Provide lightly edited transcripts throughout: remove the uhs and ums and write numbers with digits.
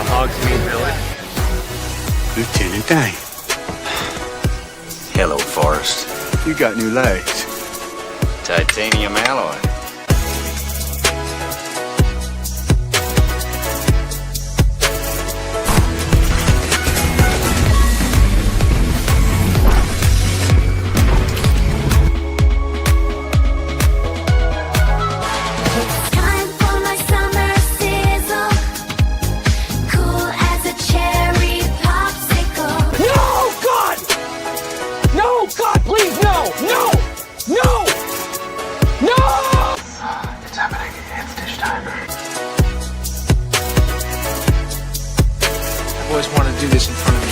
Hogsmeade Village. Lieutenant Dane. Hello, Forrest. You got new legs. Titanium alloy. Always want to do this in front of me.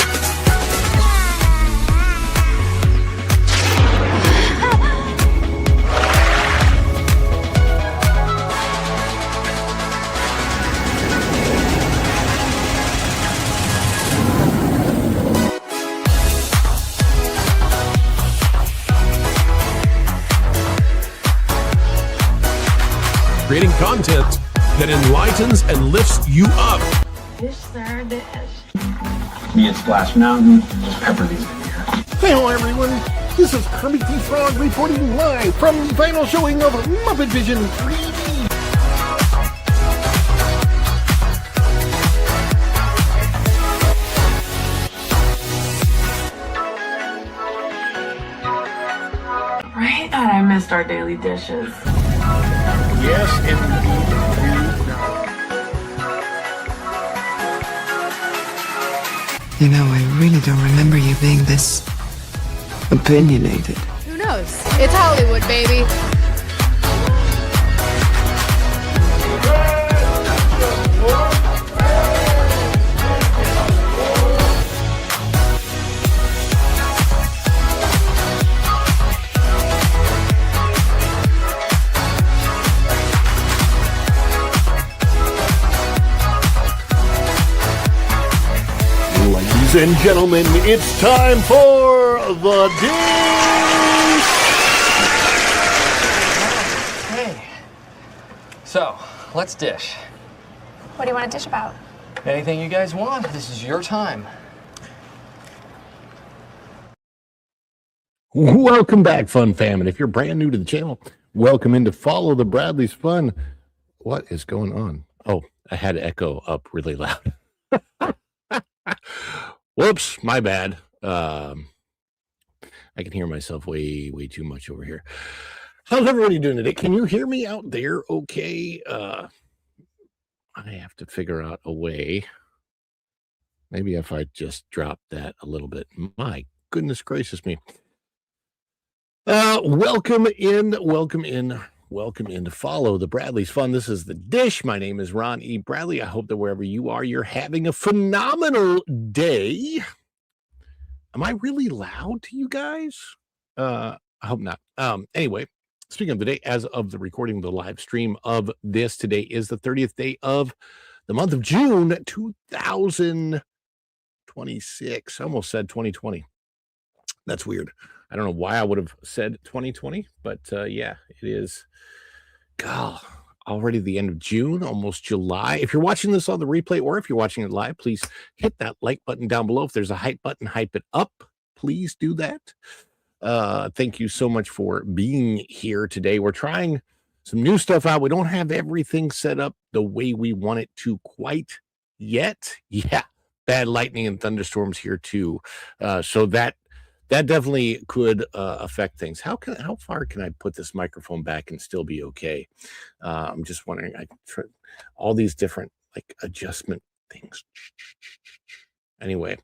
Creating content that enlightens and lifts you up. Dish, sir, dish. Me at Splash Mountain, just pepper these in here. Hello everyone, this is Kermit the Frog reporting live from the final showing of Muppet Vision 3D. Right? God, I missed our daily dishes. Yes, indeed. You know, I really don't remember you being this opinionated. Who knows? It's Hollywood, baby. Ladies and gentlemen, it's time for the dish! Hey. So, let's dish. What do you want to dish about? Anything you guys want. This is your time. Welcome back, Fun Fam. And if you're brand new to the channel, welcome in to Follow the Bradley's Fun. What is going on? Oh, I had echo up really loud. Whoops, my bad. I can hear myself way too much over here. How's everybody doing today? Can you hear me out there okay? I have to figure out a way. Maybe if I just drop that a little bit. My goodness gracious me. Welcome in to Follow the Bradley's Fun. This is the dish. My name is Ron E. Bradley. I hope that wherever you are, you're having a phenomenal day. Am I really loud to you guys? I hope not. Anyway, speaking of the day, as of the recording, the live stream of this, today is the 30th day of the month of June, 2026. I almost said 2020. That's weird. I don't know why I would have said 2020, but yeah, it is. God, already the end of June, almost July. If you're watching this on the replay or if you're watching it live, please hit that like button down below. If there's a hype button, hype it up. Please do that. Thank you so much for being here today. We're trying some new stuff out. We don't have everything set up the way we want it to quite yet. Yeah, bad lightning and thunderstorms here too. So that definitely could affect things. How far can I put this microphone back and still be okay? I'm just wondering. I try all these different like adjustment things. Anyway,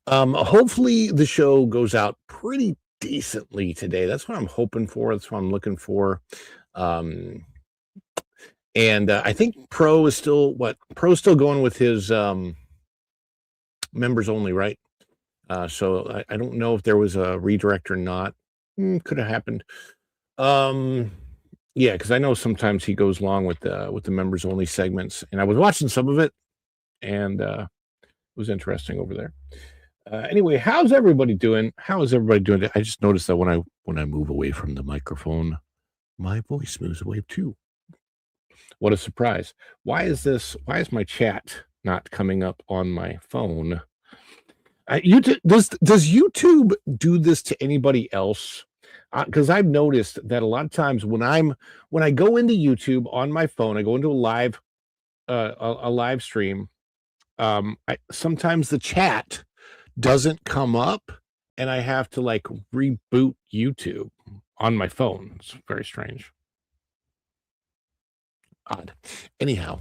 hopefully the show goes out pretty decently today. That's what I'm hoping for. That's what I'm looking for. And I think Pro's still going with his members only, right? So I don't know if there was a redirect or not. Could have happened. Yeah, because I know sometimes he goes along with the members only segments, and I was watching some of it, and it was interesting over there. Anyway, how's everybody doing? How is everybody doing? I just noticed that when I move away from the microphone, my voice moves away too. What a surprise! Why is my chat not coming up on my phone. Does YouTube do this to anybody else? Because I've noticed that a lot of times when I go into YouTube on my phone, I go into a live stream. Sometimes the chat doesn't come up, and I have to like reboot YouTube on my phone. It's very strange. Odd. Anyhow,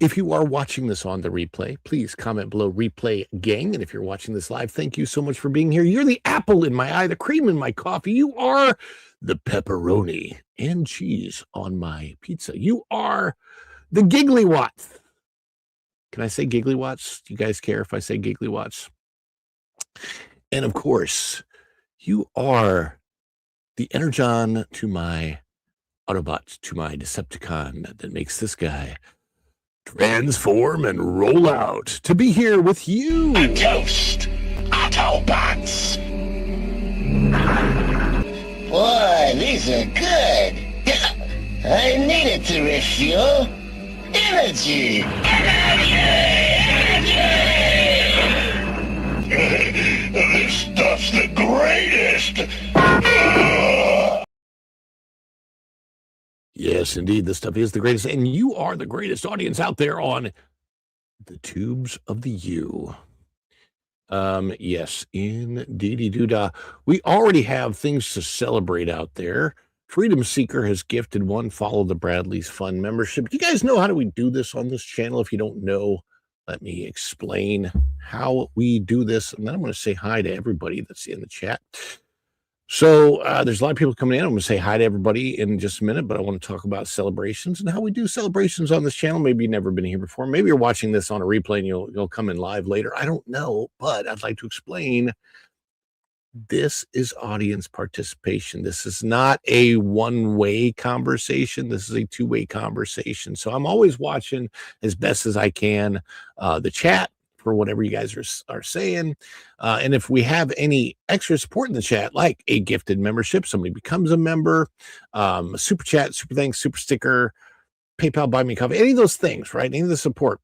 if you are watching this on the replay, please comment below replay gang. And if you're watching this live, thank you so much for being here. You're the apple in my eye, the cream in my coffee. You are the pepperoni and cheese on my pizza. You are the giggly watts. Can I say giggly watts? Do you guys care if I say giggly watts? And of course, you are the Energon to my Autobot, to my Decepticon that makes this guy transform and roll out to be here with you. A toast, Autobots. Boy, these are good. I needed to refuel. Energy! This stuff's the greatest! Yes, indeed, this stuff is the greatest, and you are the greatest audience out there on the tubes of the U. Yes, indeedy doodah. We already have things to celebrate out there. Freedom Seeker has gifted one Follow the Bradley's Fun membership. You guys know how do we do this on this channel? If you don't know, let me explain how we do this. And then I'm going to say hi to everybody that's in the chat. So there's a lot of people coming in. I'm going to say hi to everybody in just a minute, but I want to talk about celebrations and how we do celebrations on this channel. Maybe you've never been here before. Maybe you're watching this on a replay and you'll come in live later. I don't know, but I'd like to explain. This is audience participation. This is not a one-way conversation. This is a two-way conversation. So I'm always watching as best as I can the chat for whatever you guys are saying. And if we have any extra support in the chat, like a gifted membership, somebody becomes a member, a super chat, super thanks, super sticker, PayPal, buy me coffee, any of those things, right? Any of the support.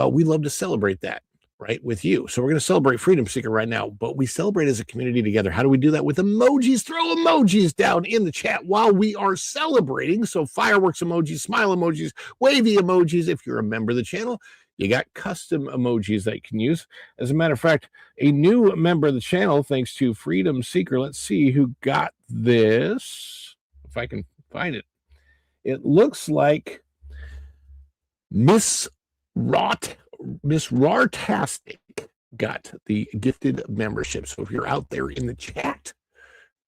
We love to celebrate that. Right, with you. So we're going to celebrate Freedom Seeker right now, but we celebrate as a community together. How do we do that? With emojis. Throw emojis down in the chat while we are celebrating. So fireworks emojis, smile emojis, wavy emojis. If you're a member of the channel, you got custom emojis that you can use. As a matter of fact, a new member of the channel, thanks to Freedom Seeker. Let's see who got this. If I can find it. It looks like Miss Rartastic got the gifted membership. So if you're out there in the chat,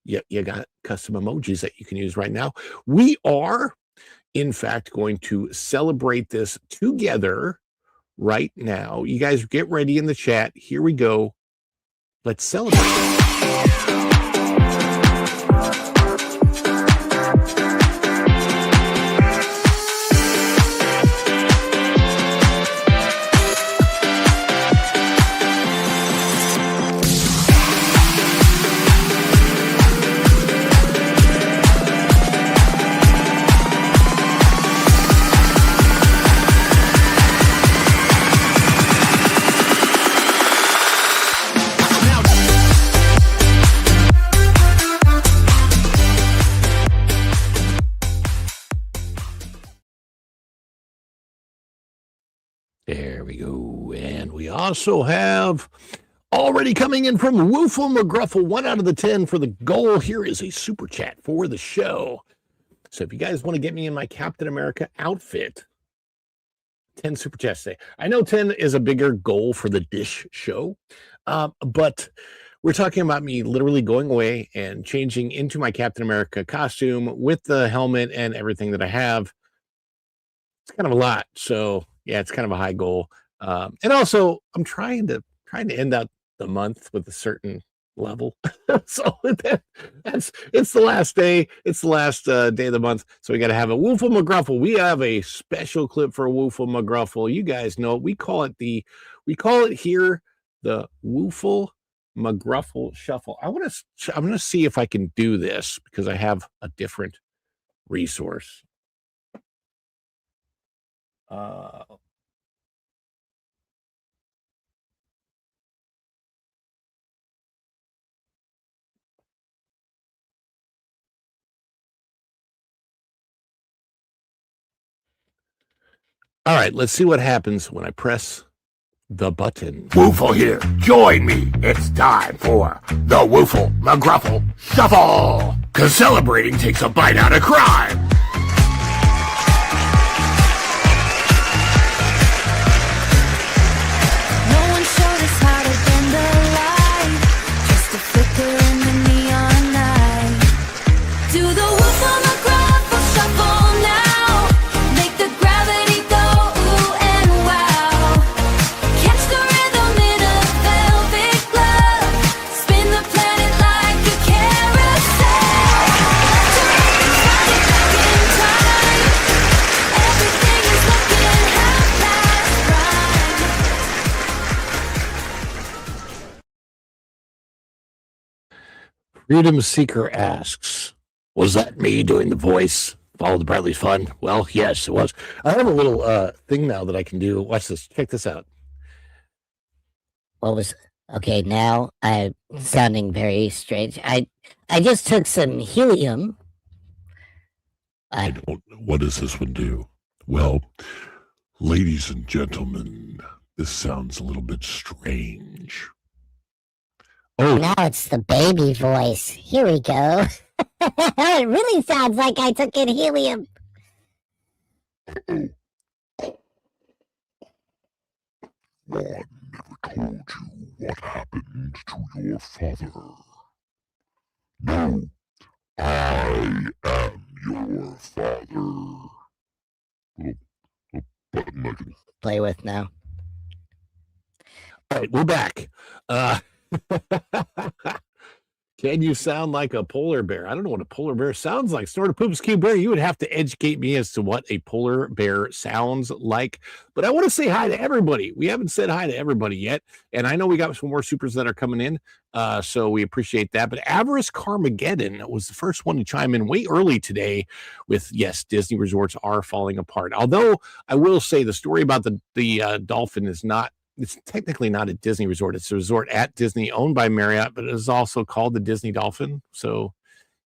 you got custom emojis that you can use right now. We are, in fact, going to celebrate this together right now. You guys get ready in the chat. Here we go. Let's celebrate. There we go. And we also have already coming in from Woofle McGruffle, 1 out of the 10 for the goal. Here is a super chat for the show. So if you guys want to get me in my Captain America outfit, 10 super chats today. I know 10 is a bigger goal for the Dish show, but we're talking about me literally going away and changing into my Captain America costume with the helmet and everything that I have. It's kind of a lot. So yeah, it's kind of a high goal. And also I'm trying to end out the month with a certain level. So it's the last day. It's the last day of the month. So we got to have a Woofle McGruffle. We have a special clip for Woofle McGruffle. You guys know we call it here the Woofle McGruffle shuffle. I'm going to see if I can do this because I have a different resource. All right, let's see what happens when I press the button. Woofle here. Join me. It's time for the Woofle McGruffle Shuffle. Cause celebrating takes a bite out of crime. Freedom Seeker asks, was that me doing the voice? Follow the Bradley's Fun? Well, yes, it was. I have a little thing now that I can do. Watch this. Check this out. Okay, now I'm sounding very strange. I just took some helium. What does this one do? Well, ladies and gentlemen, this sounds a little bit strange. Oh, now it's the baby voice. Here we go. It really sounds like I took in helium. One never told you what happened to your father. No, I am your father. Little button I can play with now. All right, we're back. Can you sound like a polar bear? I don't know what a polar bear sounds like. Snort a poops cube bear. You would have to educate me as to what a polar bear sounds like. But I want to say hi to everybody. We haven't said hi to everybody yet. And I know we got some more supers that are coming in. So we appreciate that. But Avarice Carmageddon was the first one to chime in way early today with, yes, Disney resorts are falling apart. Although I will say the story about the Dolphin is not, it's technically not a Disney resort. It's a resort at Disney owned by Marriott, but it is also called the Disney Dolphin. So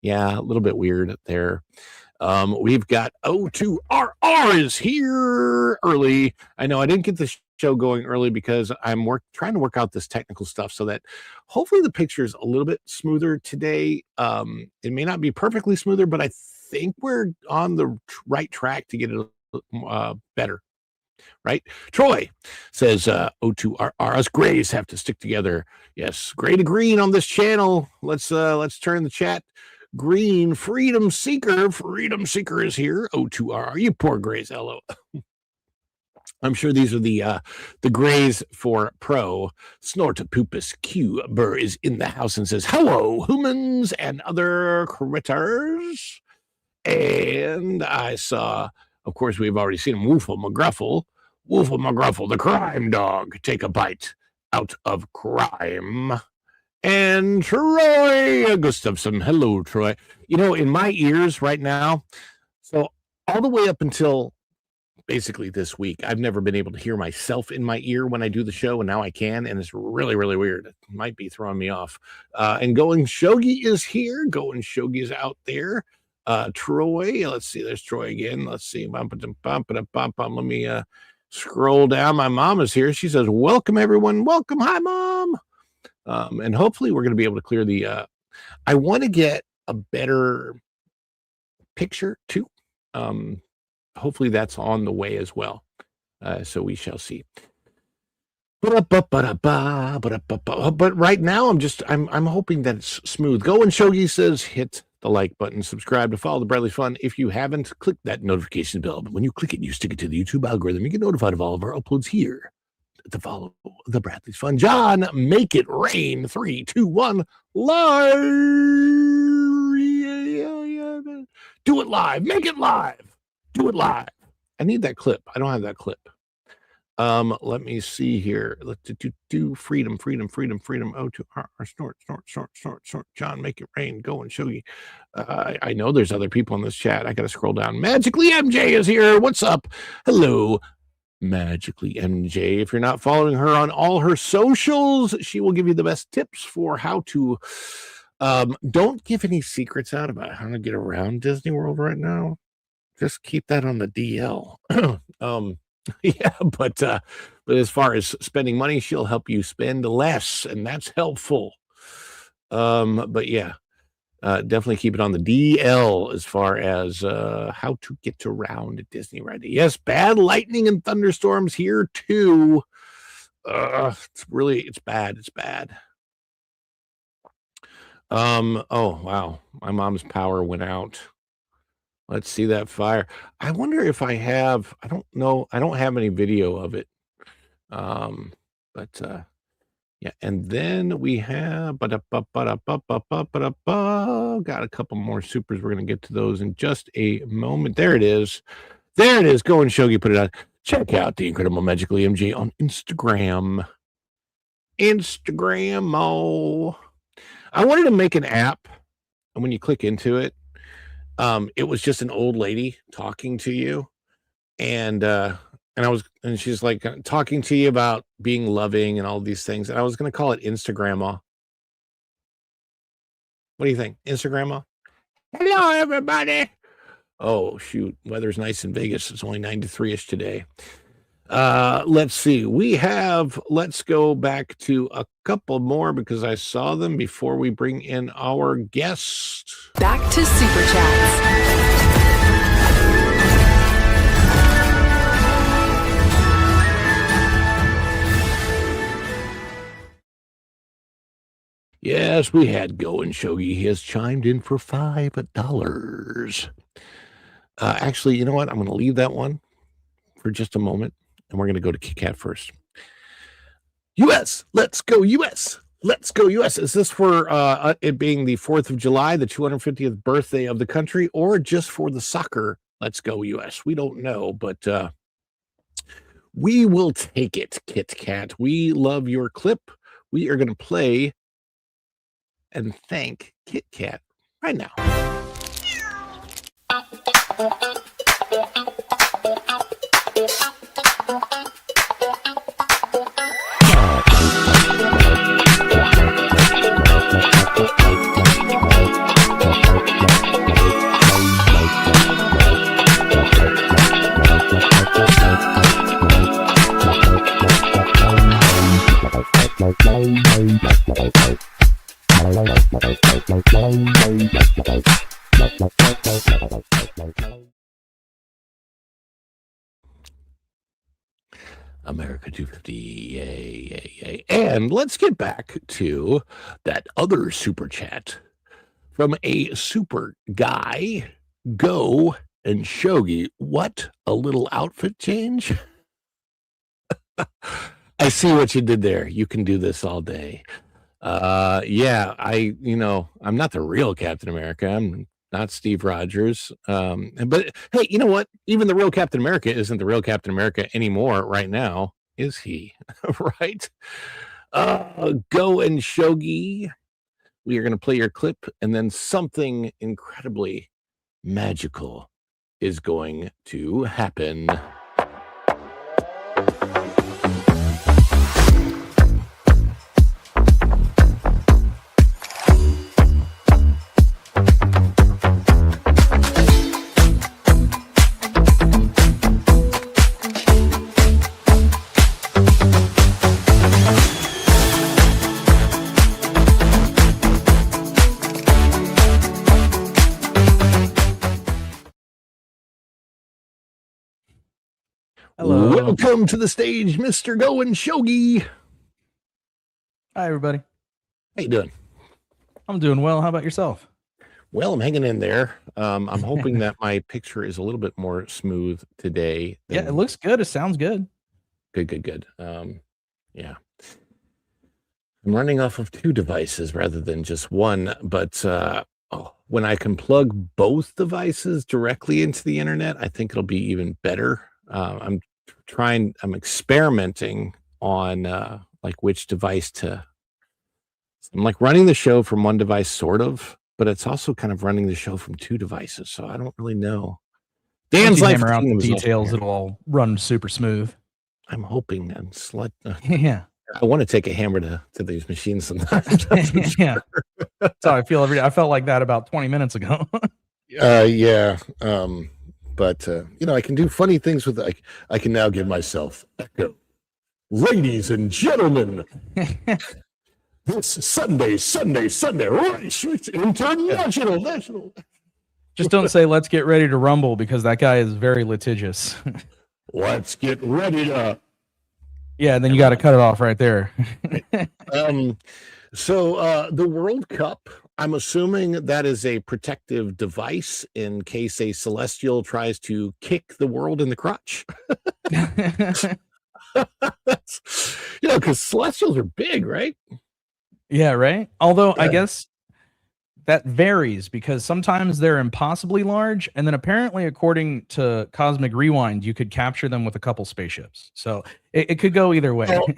yeah, a little bit weird there. We've got O2RR is here early. I know I didn't get the show going early because I'm trying to work out this technical stuff so that hopefully the picture is a little bit smoother today. It may not be perfectly smoother, but I think we're on the right track to get it better. Right? Troy says O2RR, us grays have to stick together. Yes, gray to green on this channel. Let's turn the chat green. Freedom Seeker is here. O2RR, you poor grays. Hello. I'm sure these are the grays for pro. Snortopupus Q Burr is in the house and says, hello, humans and other critters. And I saw, of course, we've already seen him, Woofle McGruffle, the crime dog. Take a bite out of crime. And Troy Gustafson. Hello, Troy. You know, in my ears right now, so all the way up until basically this week, I've never been able to hear myself in my ear when I do the show, and now I can, and it's really, really weird. It might be throwing me off. And Going Shogi is here. Going Shogi is out there. Troy, let's see, there's Troy again. Let's see. Let me scroll down. My mom is here. She says, welcome, everyone. Welcome. Hi, Mom. And hopefully we're going to be able to clear the, I want to get a better picture too. Hopefully that's on the way as well. So we shall see. But right now I'm hoping that it's smooth. Going Shogi says, hit the like button, subscribe to follow the Bradley Fun. If you haven't, click that notification bell. But when you click it, you stick it to the YouTube algorithm. You get notified of all of our uploads here to follow the Bradley's Fun. John, make it rain. 3, 2, 1, live. Do it live. Make it live. Do it live. I need that clip. I don't have that clip. Let me see here. Let's do freedom. Oh, to snort. John, make it rain. Going Shogi. I know there's other people in this chat. I gotta scroll down. Magically MJ is here. What's up? Hello, Magically MJ. If you're not following her on all her socials, she will give you the best tips for how to. Don't give any secrets out about how to get around Disney World right now. Just keep that on the DL. Yeah, but as far as spending money, she'll help you spend less, and that's helpful. But yeah, definitely keep it on the DL as far as how to get around at Disney, right? Yes, bad lightning and thunderstorms here too. It's bad. It's bad. Oh wow, my mom's power went out. Let's see that fire. I wonder if I don't know. I don't have any video of it. But yeah, and then we have got a couple more supers. We're gonna get to those in just a moment. There it is. There it is. Go and Shogi, put it on. Check out the Incredible Magical EMG on Instagram. Oh, I wanted to make an app, and when you click into it, it was just an old lady talking to you, and she's like talking to you about being loving and all these things. And I was going to call it Instagramma. What do you think? Instagramma? Hello, everybody. Oh, shoot. Weather's nice in Vegas. It's only 93-ish today. Let's see. Let's go back to a couple more because I saw them before we bring in our guest. Back to Super Chats. Yes, we had Go and Shogi. He has chimed in for $5. Actually, you know what? I'm going to leave that one for just a moment, and we're going to go to Kit Kat first. U.S. Let's go, U.S. Let's go, U.S. Is this for it being the 4th of July, the 250th birthday of the country, or just for the soccer? Let's go, U.S. We don't know, but we will take it, Kit Kat. We love your clip. We are going to play and thank Kit Kat right now. America 250, yay. And let's get back to that other super chat from a super guy, Go and Shogi. What a little outfit change. I see what you did there. You can do this all day. Yeah, I'm not the real Captain America. I'm not Steve Rogers. But hey, you know what? Even the real Captain America isn't the real Captain America anymore right now, is he? Right? Go and Shogi. We are going to play your clip, and then something incredibly magical is going to happen. Hello. Welcome to the stage, Mr. Go and Shogi. Hi, everybody. How you doing? I'm doing well. How about yourself? Well, I'm hanging in there. I'm hoping that my picture is a little bit more smooth today. Yeah, it looks good. It sounds good. Good. Yeah. I'm running off of 2 devices rather than just one, but when I can plug both devices directly into the internet, I think it'll be even better. I'm experimenting on like which device I'm like running the show from one device sort of, but it's also kind of running the show from 2 devices. So I don't really know. Dan's life hammer out the details. It'll all run super smooth. I'm hoping and yeah. I want to take a hammer to these machines sometimes. Yeah. That's how I feel every day. I felt like that about 20 minutes ago. Yeah. But I can do funny things with I can now give myself echo. Ladies and gentlemen, this Sunday, right? International. Just don't say "Let's get ready to rumble" because that guy is very litigious. Let's get ready to. Yeah, and then you got to cut it off right there. So the World Cup, I'm assuming that is a protective device in case a celestial tries to kick the world in the crotch. Because celestials are big, right? Yeah, right. Although I guess that varies because sometimes they're impossibly large, and then apparently, according to Cosmic Rewind, you could capture them with a couple spaceships. So it could go either way. Well,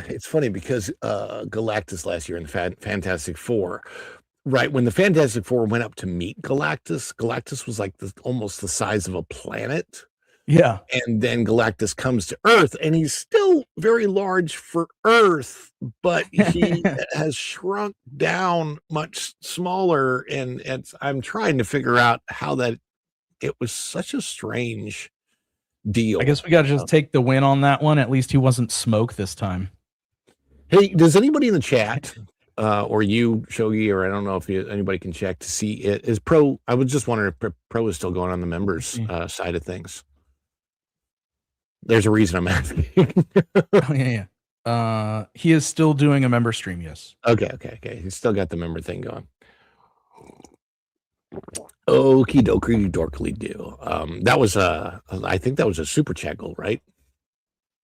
it's funny because Galactus last year in the Fantastic Four, right? When the Fantastic Four went up to meet Galactus was like almost the size of a planet. Yeah. And then Galactus comes to Earth, and he's still very large for Earth, but he has shrunk down much smaller. And I'm trying to figure out how it was such a strange deal. I guess we got to just take the win on that one. At least he wasn't smoke this time. Hey, does anybody in the chat or you, Shogi, or I don't know if anybody can check to see it is Pro? I was just wondering if Pro is still going on the members side of things. There's a reason I'm asking. Oh, yeah. He is still doing a member stream. Yes. Okay. He's still got the member thing going. Okie dokie dorkly do. That was I think that was a super chat goal, right?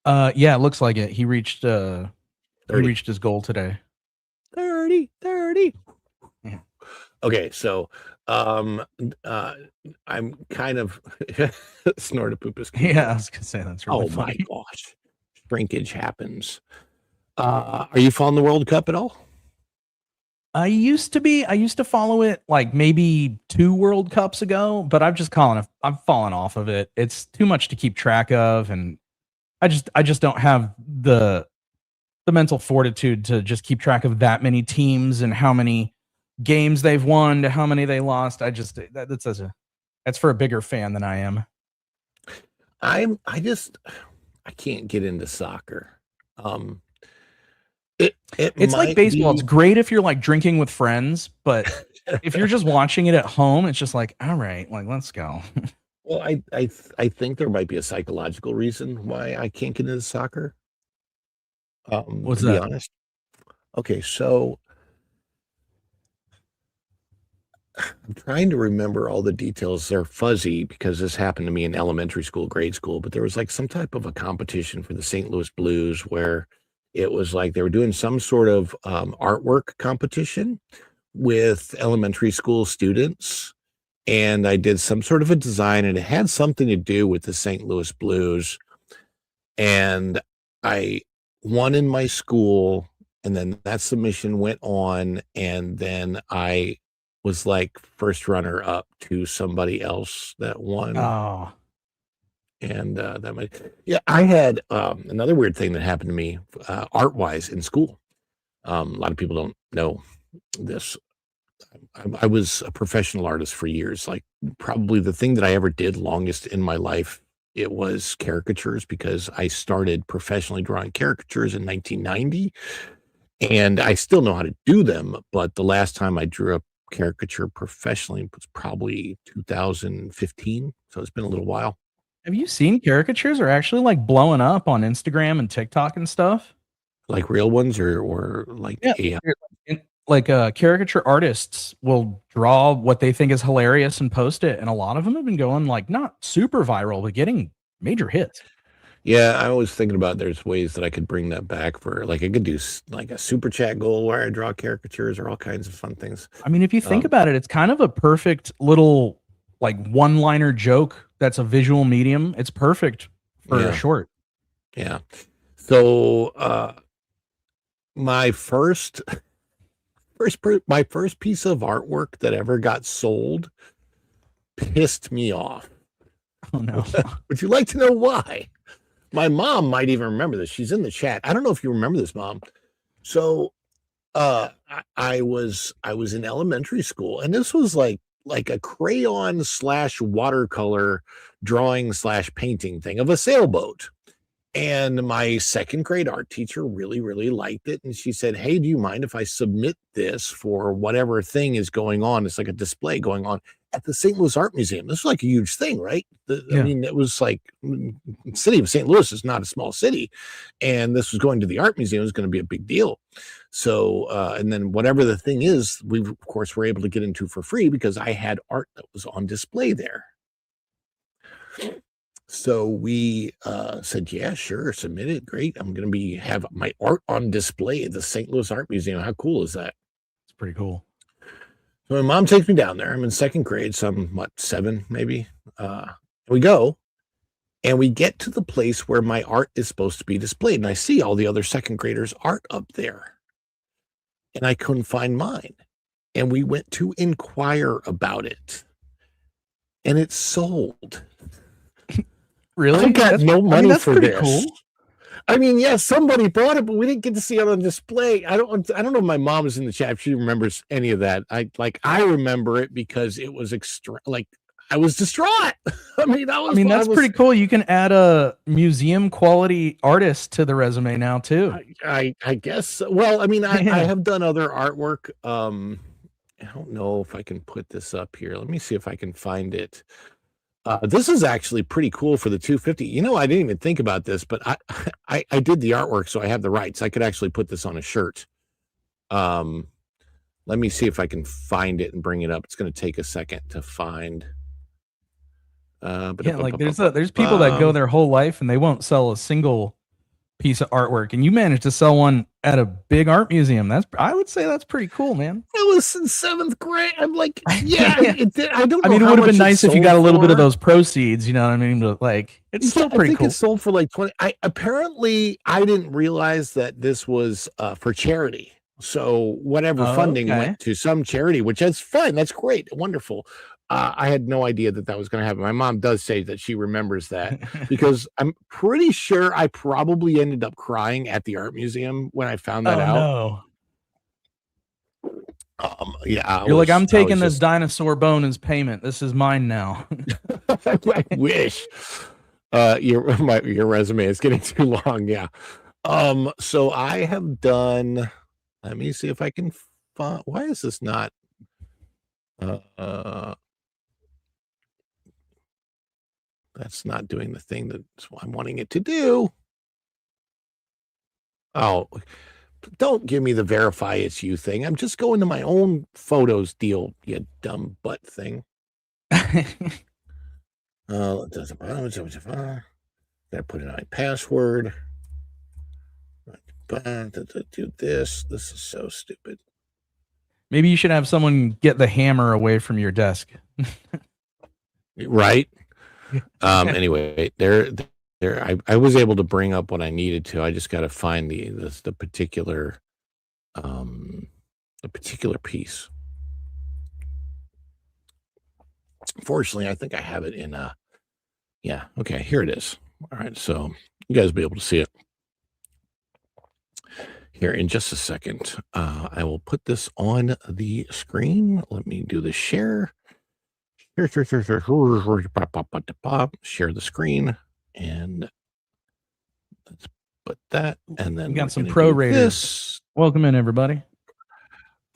Yeah, it looks like it. He reached his goal today. 30. Yeah. Okay, so I'm kind of snort a poopus. Yeah, I was gonna say that's really funny. My gosh. Shrinkage happens. Are you following the World Cup at all? I used to follow it like maybe 2 World Cups ago, but I've fallen off of it. It's too much to keep track of, and I just don't have the mental fortitude to just keep track of that many teams and how many games they've won to how many they lost. That's for a bigger fan than I am. I can't get into soccer. It's like baseball. It's great if you're like drinking with friends, but if you're just watching it at home, it's just like, all right, like let's go. Well, I think there might be a psychological reason why I can't get into soccer. What's to that? be honest. Okay, so I'm trying to remember all the details. They're fuzzy because this happened to me in elementary school, grade school, but there was like some type of a competition for the St. Louis Blues where it was like they were doing some sort of artwork competition with elementary school students. And I did some sort of a design, and it had something to do with the St. Louis Blues. And I won in my school, and then that submission went on, and then I was like first runner up to somebody else that won. Oh. And I had another weird thing that happened to me art wise in school. A lot of people don't know this. I was a professional artist for years. Like probably the thing that I ever did longest in my life, it was caricatures, because I started professionally drawing caricatures in 1990, and I still know how to do them. But the last time I drew a caricature professionally was probably 2015. So it's been a little while. Have you seen caricatures are actually like blowing up on Instagram and TikTok and stuff? Like real ones or like AI? Like caricature artists will draw what they think is hilarious and post it, and a lot of them have been going like not super viral, but getting major hits. Yeah, I was thinking about there's ways that I could bring that back for like I could do like a super chat goal where I draw caricatures or all kinds of fun things. I mean, if you think about it, it's kind of a perfect little like one-liner joke that's a visual medium. It's perfect for a short. Yeah. So my first piece of artwork that ever got sold pissed me off. Oh no. Would you like to know why? My mom might even remember this. She's in the chat. I don't know if you remember this, Mom. So I was in elementary school, and this was like like a crayon / watercolor drawing / painting thing of a sailboat. And my second grade art teacher really, really liked it. And she said, hey, do you mind if I submit this for whatever thing is going on? It's like a display going on at the St. Louis Art Museum. This is like a huge thing, right? I mean, it was like the city of St. Louis is not a small city. And this was going to the art museum. It was going to be a big deal. So, and then whatever the thing is, we, of course, were able to get into for free because I had art that was on display there. So we said, yeah, sure, submit it. Great. I'm going to have my art on display at the St. Louis Art Museum. How cool is that? It's pretty cool. So my mom takes me down there. I'm in second grade, so I'm, 7 maybe. We go, and we get to the place where my art is supposed to be displayed. And I see all the other second graders' art up there. And I couldn't find mine. And we went to inquire about it. And it's sold. Really? I got no money for this. Cool. I mean, yeah, somebody bought it, but we didn't get to see it on display. I don't know if my mom is in the chat. If she remembers any of that. I remember it because it was I was distraught. That's pretty cool. You can add a museum quality artist to the resume now too. I guess so. Well, I mean, I have done other artwork. I don't know if I can put this up here. Let me see if I can find it. This is actually pretty cool for the 250. You know, I didn't even think about this, but I did the artwork, so I have the rights. I could actually put this on a shirt. Let me see if I can find it and bring it up. It's going to take a second to find. There's people that go their whole life and they won't sell a single piece of artwork, and you managed to sell one at a big art museum. I would say that's pretty cool, man. I was in 7th grade. I'm like, yeah, I don't know. I mean, it would have been nice if you got a little bit of those proceeds, you know what I mean? But it's still pretty cool. It sold for like 20. Apparently I didn't realize that this was for charity. So whatever funding went to some charity, which is fine. That's great. Wonderful. I had no idea that was going to happen. My mom does say that she remembers that because I'm pretty sure I probably ended up crying at the art museum when I found that out. No. Yeah. You're I'm taking this dinosaur bone as payment. This is mine now. I wish. Your resume is getting too long. Yeah. So I have done, let me see if I can find, why is this not, that's not doing the thing that I'm wanting it to do. Oh, don't give me the verify it's you thing. I'm just going to my own photos deal, you dumb butt thing. Gotta put in my password. Do this. This is so stupid. Maybe you should have someone get the hammer away from your desk. Right. Anyway, I was able to bring up what I needed to. I just got to find the particular piece. Fortunately, I think I have it in yeah, okay, here it is. All right, so you guys will be able to see it here in just a second. I will put this on the screen. Let me do the share. Share the screen, and let's put that. And then we got some pro raiders. Welcome in, everybody.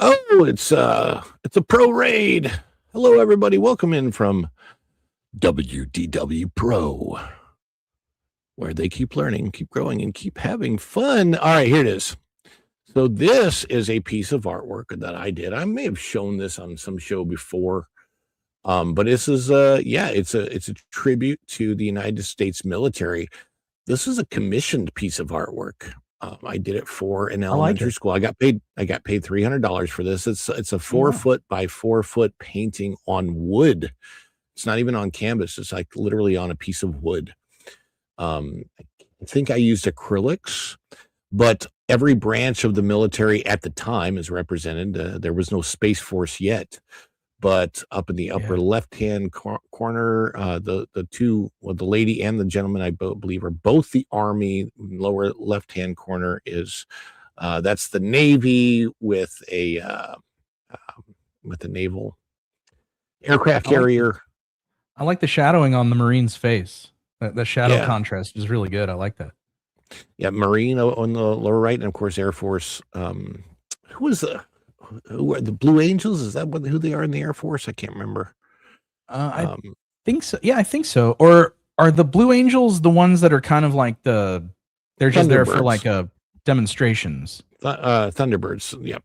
Oh, it's a pro raid. Hello, everybody. Welcome in from WDW Pro, where they keep learning, keep growing, and keep having fun. All right, here it is. So this is a piece of artwork that I did. I may have shown this on some show before. But this is it's a tribute to the United States military. This is a commissioned piece of artwork. I did it for an elementary school. I got paid $300 for this. It's a 4 foot by 4 foot painting on wood. It's not even on canvas. It's like literally on a piece of wood. I think I used acrylics, but every branch of the military at the time is represented. There was no Space Force yet. But up in the upper left-hand corner, the lady and the gentleman, I believe, are both the Army. Lower left-hand corner is that's the Navy with a naval aircraft carrier. I like the shadowing on the Marine's face. The shadow contrast is really good. I like that. Yeah, Marine on the lower right, and of course Air Force. Who are the Blue Angels? Is that who they are in the Air Force? I can't remember. I think so. Yeah, I think so. Or are the Blue Angels the ones that are kind of like they're just there for like demonstrations? Thunderbirds. Yep.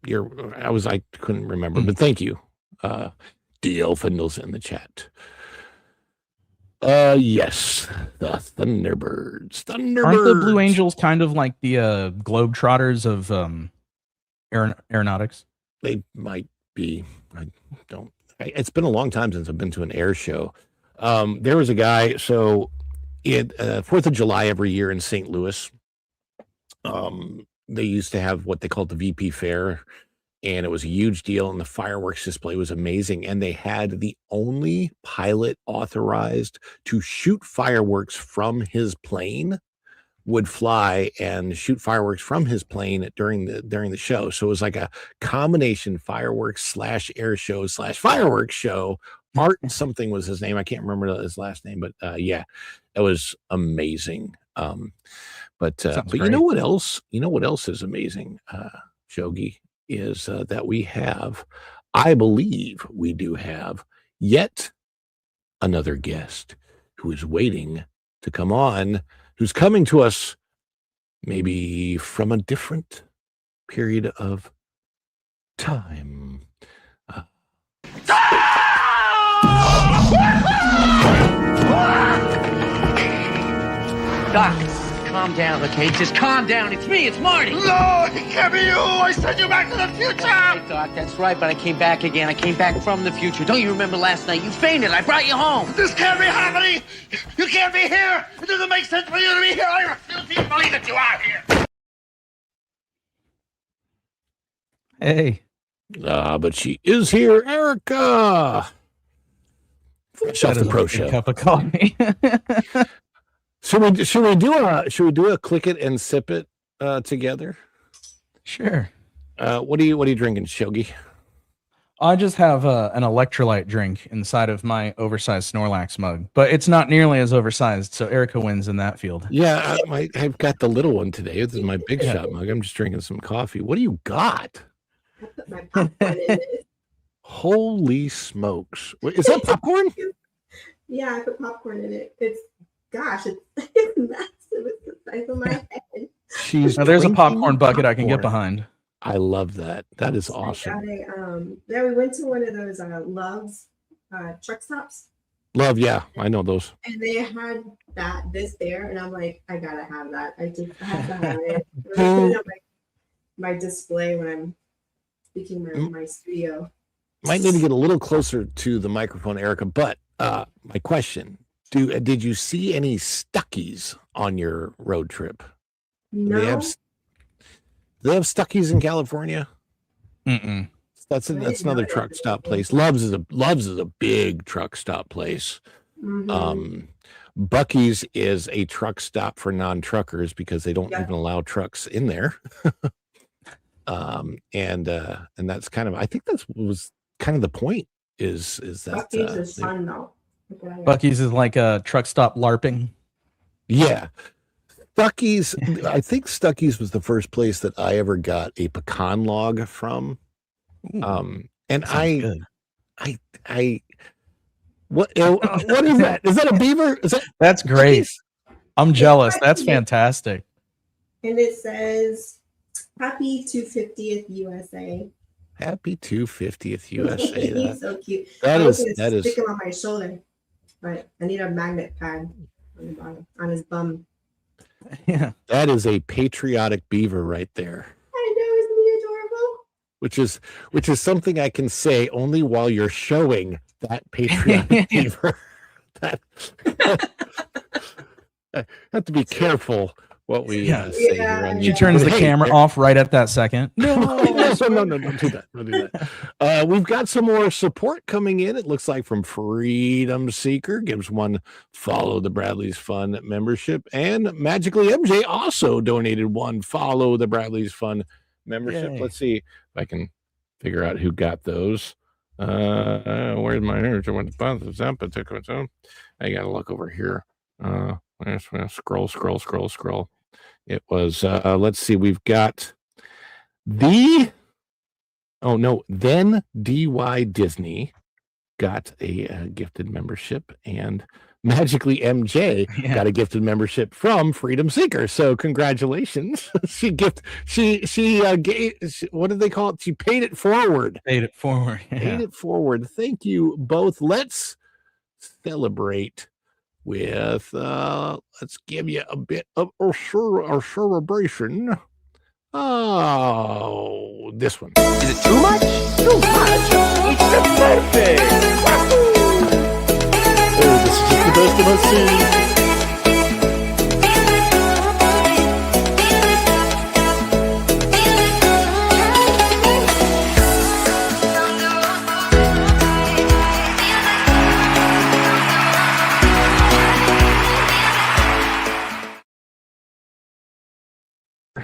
I couldn't remember, but thank you. Dolphin's in the chat. Yes, the Thunderbirds. Aren't the Blue Angels kind of like the Globetrotters of aeronautics? They might be. It's been a long time since I've been to an air show. There was a guy. So, 4th of July every year in St. Louis, they used to have what they called the VP Fair, and it was a huge deal, and the fireworks display was amazing. And they had the only pilot authorized to shoot fireworks from his plane would fly and shoot fireworks from his plane during the show. So it was like a combination fireworks / air show / fireworks show. Art something was his name. I can't remember his last name, but it was amazing. But you know what else? You know what else is amazing, Shogi, is that we have, I believe we do have yet another guest who is waiting to come on, who's coming to us maybe from a different period of time. Doc, calm down, okay? Just calm down. It's me. It's Marty. No, it can't be you. I sent you back to the future. Hey, Doc, that's right, but I came back again. I came back from the future. Don't you remember last night? You fainted. I brought you home. This can't be happening. You can't be here. It doesn't make sense for you to be here. I refuse to believe that you are here. Hey. But she is here, Erica. Fresh off the pro show. Cup of coffee. Should we do a click it and sip it together? Sure. What are you drinking, Shogi? I just have an electrolyte drink inside of my oversized Snorlax mug, but it's not nearly as oversized, so Erica wins in that field. Yeah, I've got the little one today. This is my big shot mug. I'm just drinking some coffee. What do you got? I put my popcorn in it. Holy smokes! Wait, is that popcorn? Yeah, I put popcorn in it. It's massive. It's the size of my head. Now, there's a popcorn bucket I can get behind. I love that. That is awesome. We went to one of those Love's truck stops. Love, yeah, I know those. And they had this there, and I'm like, I gotta have that. I have to have it. I put it on my display when I'm speaking my studio. Might need to get a little closer to the microphone, Erica. But my question: did you see any Stuckies on your road trip? No. Do they have Stuckies in California? Mm-mm. That's another truck stop place. Love's is a big truck stop place. Mm-hmm. Buc-ee's is a truck stop for non-truckers because they don't even allow trucks in there. And that's kind of, I think that was kind of the point is that Buc-ee's is fun though. Buc-ee's is like a truck stop LARPing. Yeah. Stuckies, I think Stuckies was the first place that I ever got a pecan log from. And what is that? Is that a beaver? That's great. Stuckies? I'm jealous. That's fantastic. And it says, "Happy 250th USA." Happy 250th USA. He's so cute. That I was is gonna stick him on my shoulder, but I need a magnet pad on the bottom, on his bum. Yeah, that is a patriotic beaver right there. I know, isn't he adorable? Which is something I can say only while you're showing that patriotic beaver. I have to be careful what we say here on She turns the camera off right at that second. No, don't do that. Don't do that. We've got some more support coming in. It looks like from Freedom Seeker gives one Follow the Bradley's Fun membership, and Magically MJ also donated one Follow the Bradley's Fun membership. Yay. Let's see if I can figure out who got those. Where's my hair? I gotta look over here. Scroll. It was let's see, we've got then DY Disney got a gifted membership, and magically MJ got a gifted membership from Freedom Seeker. So congratulations. What did they call it? She paid it forward. Paid it forward. Paid it forward. Thank you both. Let's celebrate with let's give you a bit of a celebration. Oh, this one. Is it too much? Too much? It's the birthday! Oh, this is just the best of my scene.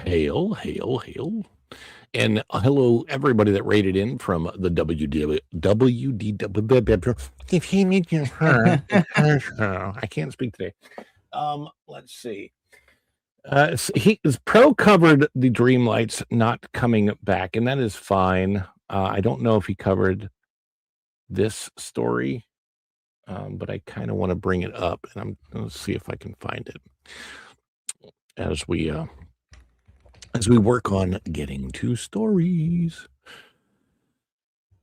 Hail. And hello, everybody that rated in from the I can't speak today. Let's see. Pro covered the Dreamlights not coming back, and that is fine. I don't know if he covered this story, but I kind of want to bring it up, and I'm going to see if I can find it as we work on getting to stories.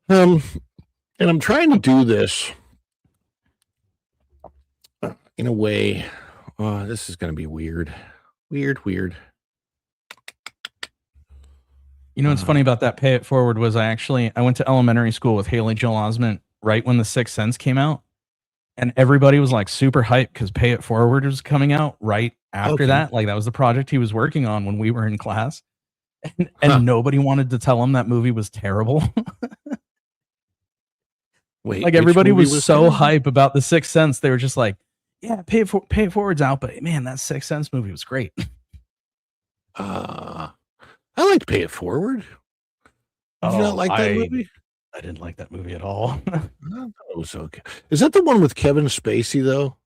And I'm trying to do this in a way. This is going to be weird. Weird. You know what's funny about that pay it forward was I went to elementary school with Haley Joel Osment right when The Sixth Sense came out, and everybody was like super hyped because Pay It Forward was coming out right after that. Like that was the project he was working on when we were in class, and nobody wanted to tell him that movie was terrible. Wait, like everybody was so hype about The Sixth Sense, they were just like, "Yeah, Pay It Forward's out, but man, that Sixth Sense movie was great." I liked Pay It Forward. Did you not like that movie? I didn't like that movie at all. I thought it was okay. Is that the one with Kevin Spacey though?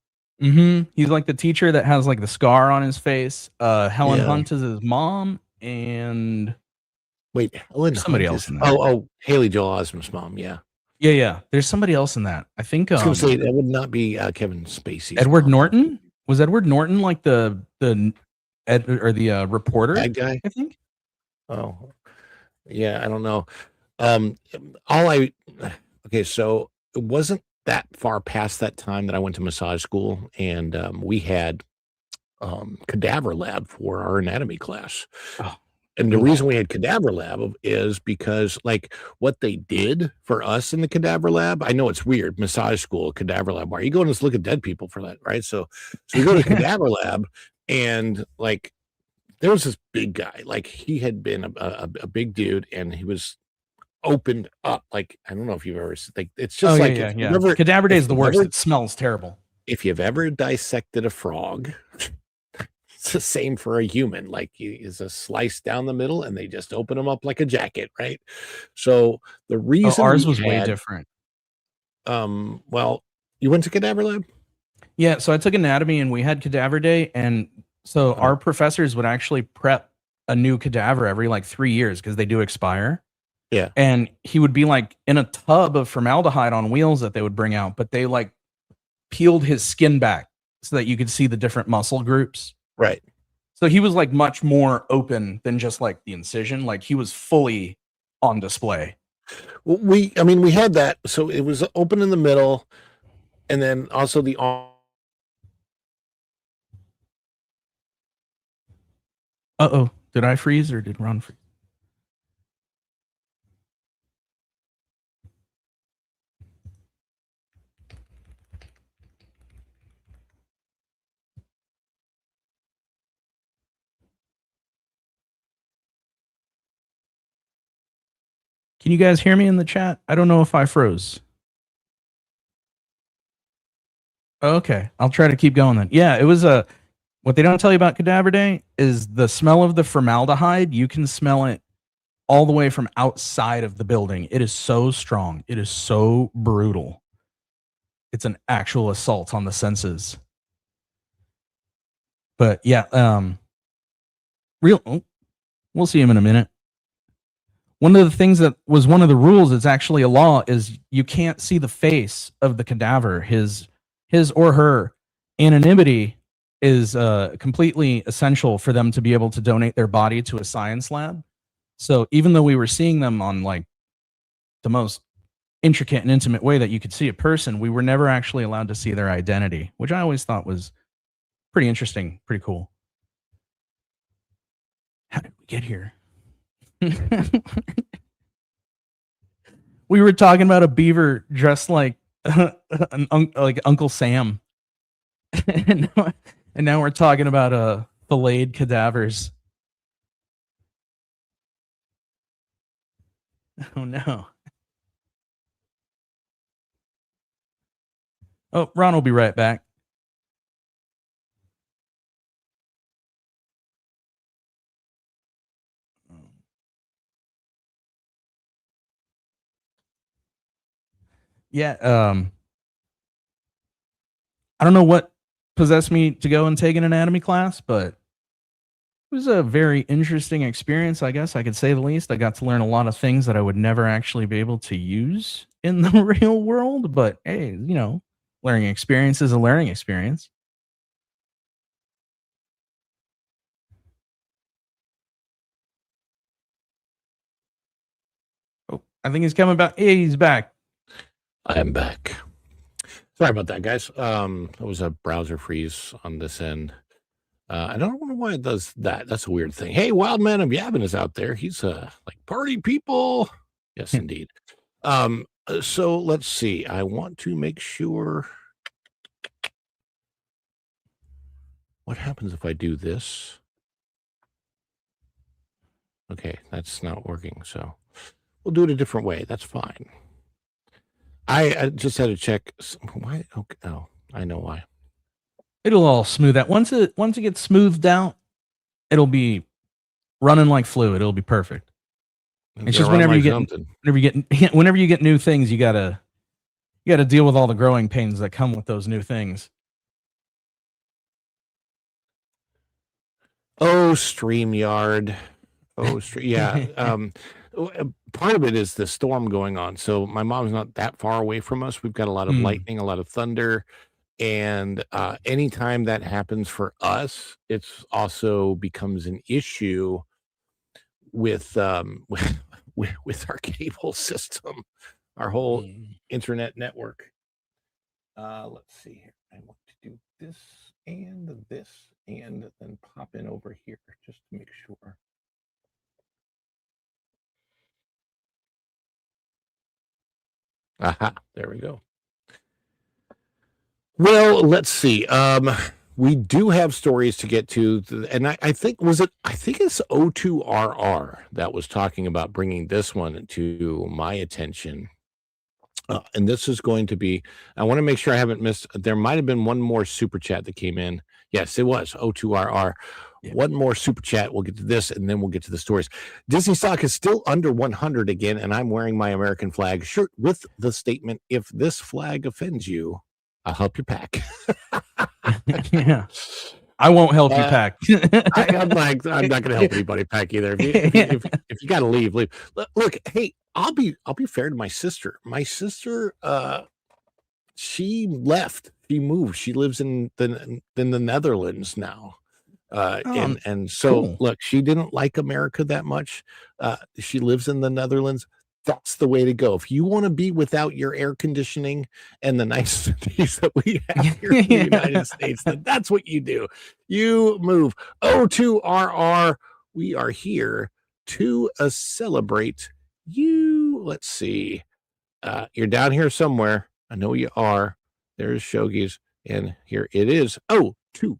Mm-hmm. He's like the teacher that has like the scar on his face. Helen Hunt is his mom, and wait, Helen somebody Hunt else is, in that. Oh, Haley Joel Osment's mom. Yeah. There's somebody else in that. I think. I was going to say that would not be Kevin Spacey. Edward Norton. Was Edward Norton like the reporter? Bad guy. I think. Oh, yeah. I don't know. So it wasn't that far past that time that I went to massage school, and we had cadaver lab for our anatomy class. And the reason we had cadaver lab is because like what they did for us in the cadaver lab, I know it's weird, massage school, cadaver lab, why are you going to just look at dead people for that? Right. So we go to cadaver lab, and like there was this big guy, like he had been a big dude, and he was opened up. Like, I don't know if you've ever, like, it's just Cadaver Day is the worst. It smells terrible. If you've ever dissected a frog, it's the same for a human. Like, is a slice down the middle, and they just open them up like a jacket, right? So the reason ours was way different. Well, you went to cadaver lab? Yeah, so I took anatomy, and we had Cadaver Day, and so our professors would actually prep a new cadaver every like 3 years because they do expire. Yeah. And he would be like in a tub of formaldehyde on wheels that they would bring out, but they like peeled his skin back so that you could see the different muscle groups. Right. So he was like much more open than just like the incision. Like he was fully on display. Well, we had that. So it was open in the middle, and then also the arm. Uh-oh. Did I freeze or did Ron freeze? Can you guys hear me in the chat? I don't know if I froze. Okay, I'll try to keep going then. Yeah, it was what they don't tell you about Cadaver Day is the smell of the formaldehyde. You can smell it all the way from outside of the building. It is so strong. It is so brutal. It's an actual assault on the senses. But yeah, we'll see him in a minute. One of the things that was one of the rules, it's actually a law, is you can't see the face of the cadaver. His or her anonymity is completely essential for them to be able to donate their body to a science lab. So even though we were seeing them on like the most intricate and intimate way that you could see a person, we were never actually allowed to see their identity, which I always thought was pretty interesting, pretty cool. How did we get here? We were talking about a beaver dressed like like Uncle Sam, and now we're talking about filleted cadavers. Oh no! Oh, Ron will be right back. Yeah, I don't know what possessed me to go and take an anatomy class, but it was a very interesting experience, I guess I could say the least. I got to learn a lot of things that I would never actually be able to use in the real world, but hey, you know, learning experience is a learning experience. Oh, I think he's coming back. Hey, he's back. I am back. Sorry about that, guys. It was a browser freeze on this end. I don't know why it does that. That's a weird thing. Hey, Wild Man of Yavin is out there. He's like party people. Yes, indeed. So let's see. I want to make sure. What happens if I do this? Okay, that's not working. So we'll do it a different way. That's fine. I just had to check. Why? Okay, oh, I know why. It'll all smooth out. Once it gets smoothed out, it'll be running like fluid. It'll be perfect. It's just whenever you get new things, you gotta deal with all the growing pains that come with those new things. Oh, StreamYard. Oh, yeah. Part of it is the storm going on. So my mom's not that far away from us. We've got a lot of lightning, a lot of thunder. And anytime that happens for us, it's also becomes an issue with our cable system, our whole internet network. Let's see here. I want to do this and then pop in over here just to make sure. Aha, there we go. Well, let's see. We do have stories to get to, and I think it's O2RR that was talking about bringing this one to my attention. And this is going to be, I want to make sure I haven't missed, there might have been one more super chat that came in. Yes, it was O2RR. Yeah. One more super chat. We'll get to this, and then we'll get to the stories. Disney stock is still under 100 again, and I'm wearing my American flag shirt with the statement, if this flag offends you, I'll help you pack. Yeah. I won't help you pack. I'm not going to help anybody pack either. If you got to leave. Look, hey, I'll be fair to my sister. My sister, she left. She moved. She lives in the Netherlands now. And so cool. Look, she didn't like America that much. She lives in the Netherlands. That's the way to go. If you want to be without your air conditioning and the niceties that we have here in the United States, then that's what you do. You move. O2RR, we are here to celebrate you. Let's see. You're down here somewhere. I know you are. There's Shogies. And here it is. O2RR.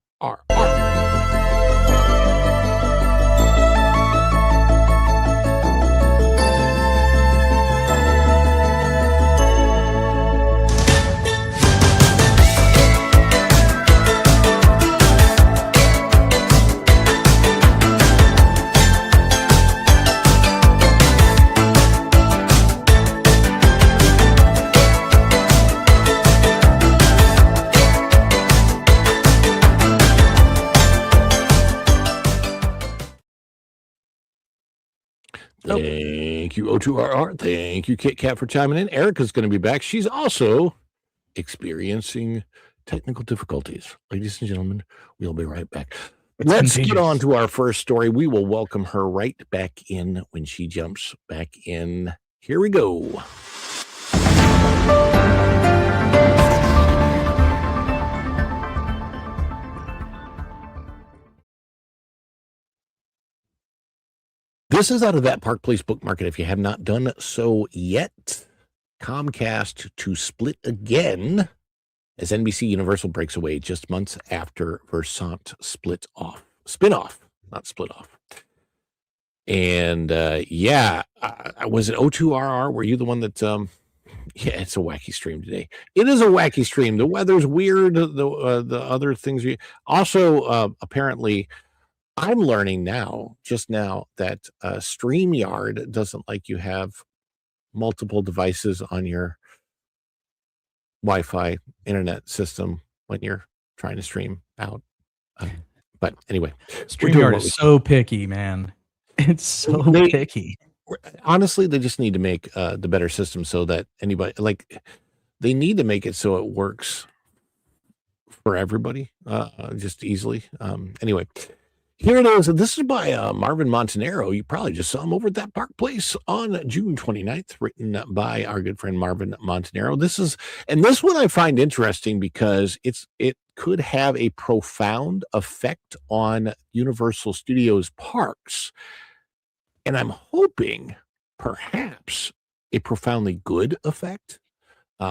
Thank you, O2RR. Thank you, Kit Kat, for chiming in. Erica's going to be back. She's also experiencing technical difficulties. Ladies and gentlemen, we'll be right back. Let's get on to our first story. We will welcome her right back in when she jumps back in. Here we go. This is out of that Park Place book market. If you have not done so yet, Comcast to split again as NBC Universal breaks away just months after Versant spin-off, not split off. And was it O2RR? Were you the one that, yeah, it's a wacky stream today. It is a wacky stream. The weather's weird. The other things. Also, apparently, I'm learning just now, that StreamYard doesn't like you have multiple devices on your Wi-Fi internet system when you're trying to stream out. But anyway, StreamYard is so picky, man. It's so picky. Honestly, they just need to make the better system so that anybody, they need to make it so it works for everybody just easily. Anyway. Here it is. This is by Marvin Montanaro. You probably just saw him over at that Park Place on June 29th, written by our good friend Marvin Montanaro. This one I find interesting because it could have a profound effect on Universal Studios parks. And I'm hoping perhaps a profoundly good effect.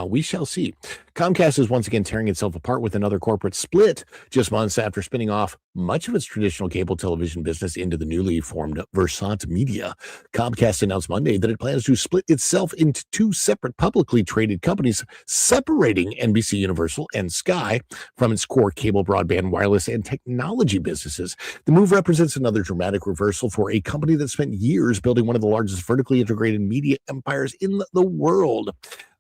We shall see. Comcast is once again tearing itself apart with another corporate split just months after spinning off much of its traditional cable television business into the newly formed Versant Media. Comcast announced Monday that it plans to split itself into two separate publicly traded companies, separating NBC Universal and Sky from its core cable, broadband, wireless, and technology businesses. The move represents another dramatic reversal for a company that spent years building one of the largest vertically integrated media empires in the world.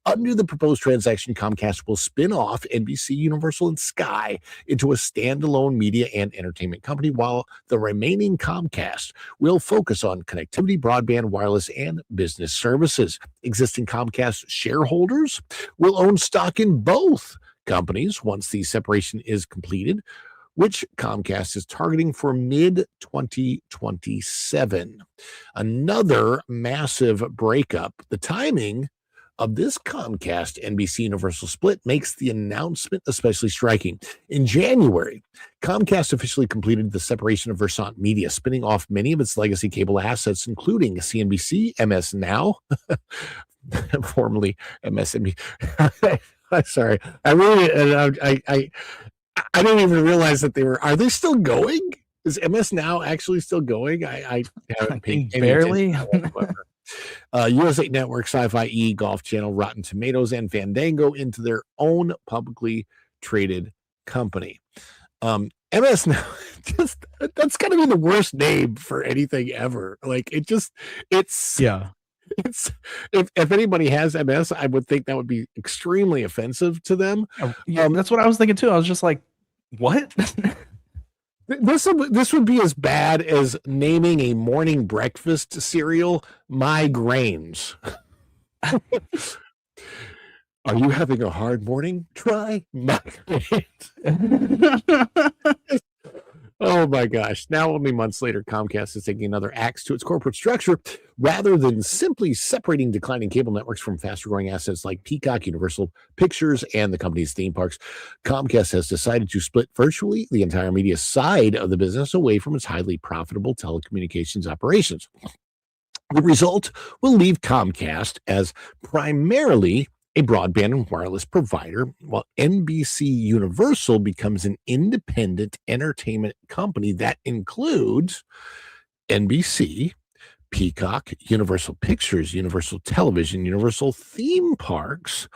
Under the proposed transaction, Comcast will spin off NBC, Universal, and Sky into a standalone media and entertainment company, while the remaining Comcast will focus on connectivity, broadband, wireless, and business services. Existing Comcast shareholders will own stock in both companies once the separation is completed, which Comcast is targeting for mid-2027. Another massive breakup. The timing of this Comcast NBC Universal split makes the announcement especially striking. In January, Comcast officially completed the separation of Versant Media, spinning off many of its legacy cable assets, including CNBC, MS Now, formerly MSNBC. Sorry, I didn't even realize that are they still going? Is MS Now actually still going? I haven't paid any barely. USA Network, Sci-Fi E, Golf Channel, Rotten Tomatoes, and Fandango into their own publicly traded company. MS Now, that's got to be the worst name for anything ever. If anybody has MS, I would think that would be extremely offensive to them. That's what I was thinking too. I was just like, what? This would be as bad as naming a morning breakfast cereal My Grains. Are you having a hard morning? Try My Grains. Oh my gosh. Now, only months later, Comcast is taking another axe to its corporate structure. Rather than simply separating declining cable networks from faster growing assets like Peacock, Universal Pictures, and the company's theme parks, Comcast has decided to split virtually the entire media side of the business away from its highly profitable telecommunications operations. The result will leave Comcast as primarily a broadband and wireless provider, while NBC Universal becomes an independent entertainment company that includes NBC, Peacock, Universal Pictures, Universal Television, Universal Theme Parks,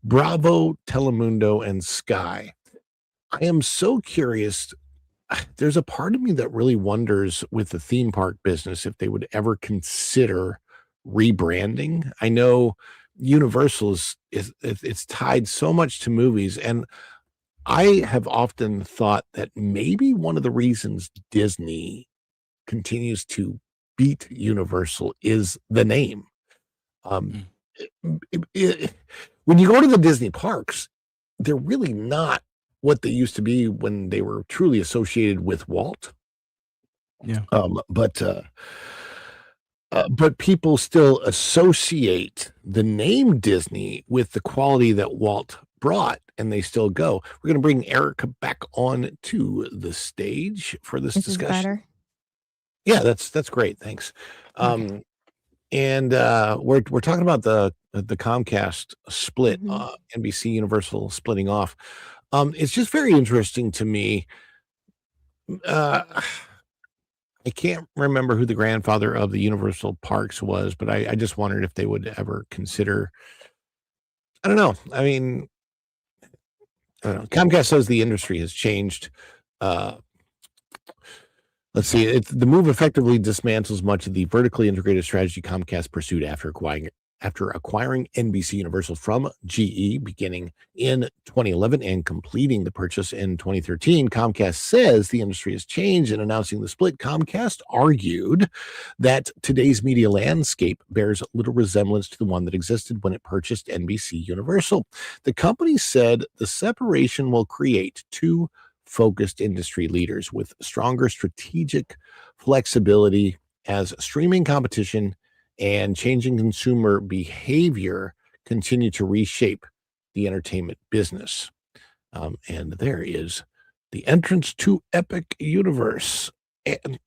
Bravo, Telemundo, and Sky. I am so curious. There's a part of me that really wonders with the theme park business if they would ever consider rebranding. I know Universal it's tied so much to movies, and I have often thought that maybe one of the reasons Disney continues to beat Universal is the name. When you go to the Disney parks, they're really not what they used to be when they were truly associated with Walt. Yeah. But people still associate the name Disney with the quality that Walt brought, and they still go. We're going to bring Erica back on to the stage for this discussion. Better? Yeah, that's great. Thanks. Okay. And we're talking about the Comcast split, NBC Universal splitting off. It's just very interesting to me. I can't remember who the grandfather of the Universal Parks was, but I just wondered if they would ever consider. I don't know. I mean, I don't know. Comcast says the industry has changed. Let's see. The move effectively dismantles much of the vertically integrated strategy Comcast pursued after acquiring NBC Universal from GE beginning in 2011 and completing the purchase in 2013. Comcast says the industry has changed. In announcing the split, Comcast argued that today's media landscape bears little resemblance to the one that existed when it purchased NBC Universal. The company said the separation will create two focused industry leaders with stronger strategic flexibility as streaming competition and changing consumer behavior continue to reshape the entertainment business. And there is the entrance to Epic Universe. And,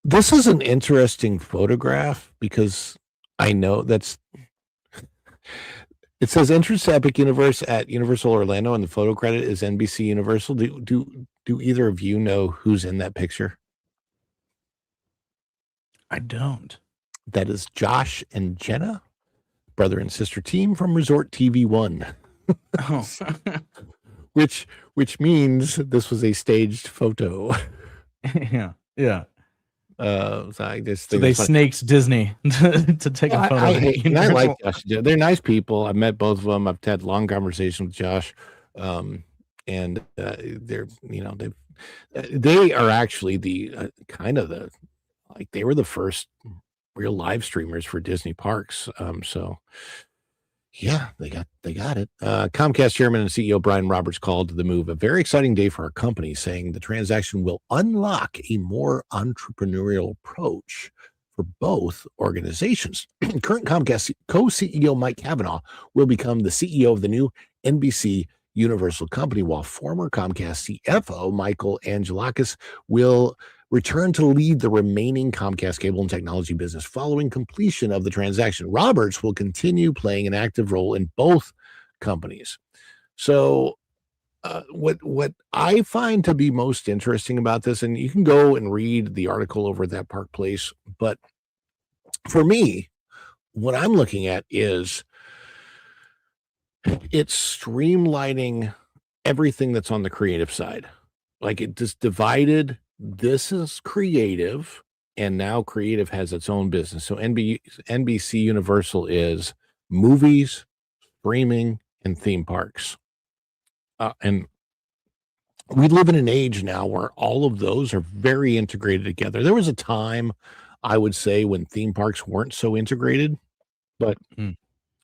this is an interesting photograph because I know it says entrance to Epic Universe at Universal Orlando, and the photo credit is NBC Universal. Do either of you know who's in that picture? I don't. That is Josh and Jenna, brother and sister team from Resort TV 1. Oh. which means this was a staged photo. Yeah. So I just So they snaked Disney to take a photo. I like Josh. They're nice people. I've met both of them. I've had long conversations with Josh, and they're they are actually the they were the first real live streamers for Disney parks. So yeah, they got it. Comcast chairman and CEO Brian Roberts called the move a very exciting day for our company, saying the transaction will unlock a more entrepreneurial approach for both organizations. Current Comcast co-CEO Mike Cavanaugh will become the CEO of the new NBC Universal company, while former Comcast CFO Michael Angelakis will return to lead the remaining Comcast cable and technology business following completion of the transaction. Roberts will continue playing an active role in both companies. So what I find to be most interesting about this, and you can go and read the article over at that Park Place, but for me, what I'm looking at is it's streamlining everything that's on the creative side. Like it just divided. This is creative, and now creative has its own business. So NBC Universal is movies, streaming, and theme parks. And we live in an age now where all of those are very integrated together. There was a time, I would say, when theme parks weren't so integrated, but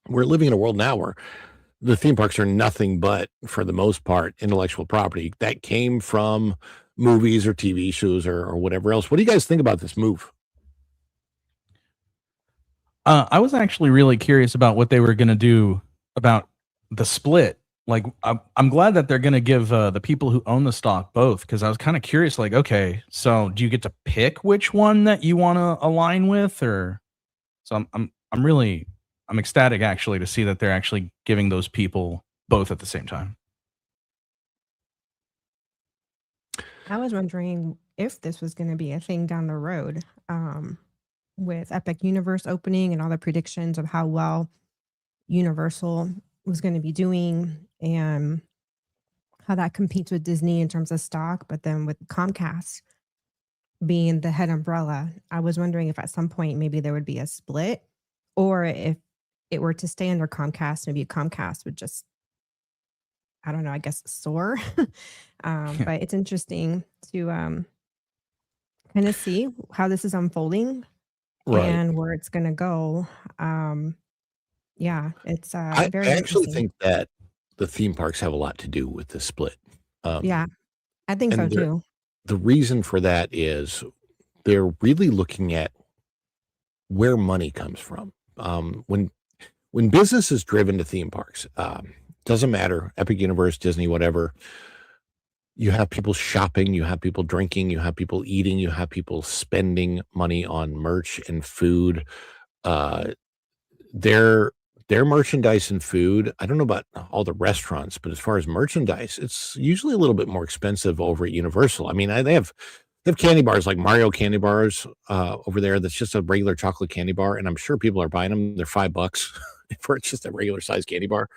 we're living in a world now where the theme parks are nothing but, for the most part, intellectual property that came from movies or TV shows or whatever else. What do you guys think about this move? I was actually really curious about what they were going to do about the split. Like, I'm glad that they're going to give the people who own the stock both, because I was kind of curious, like, okay, so do you get to pick which one that you want to align with? Or so I'm ecstatic actually to see that they're actually giving those people both at the same time. I was wondering if this was going to be a thing down the road, with Epic Universe opening and all the predictions of how well Universal was going to be doing and how that competes with Disney in terms of stock. But then with Comcast being the head umbrella, I was wondering if at some point maybe there would be a split, or if it were to stay under Comcast, maybe Comcast would just, I don't know, I guess soar. But it's interesting to kind of see how this is unfolding Right. and where it's going to go. Yeah, it's I very actually interesting. think that the theme parks have a lot to do with the split. Yeah, I think so And too. the reason for that is they're really looking at where money comes from. When business is driven to theme parks, doesn't matter, Epic Universe, Disney, whatever, you have people shopping, you have people drinking, you have people eating, you have people spending money on merch and food. Uh, their merchandise and food, I don't know about all the restaurants, but as far as merchandise, it's usually a little bit more expensive over at Universal. I mean, they have candy bars like Mario candy bars over there. That's just a regular chocolate candy bar, and I'm sure people are buying them. They're $5 for just a regular size candy bar,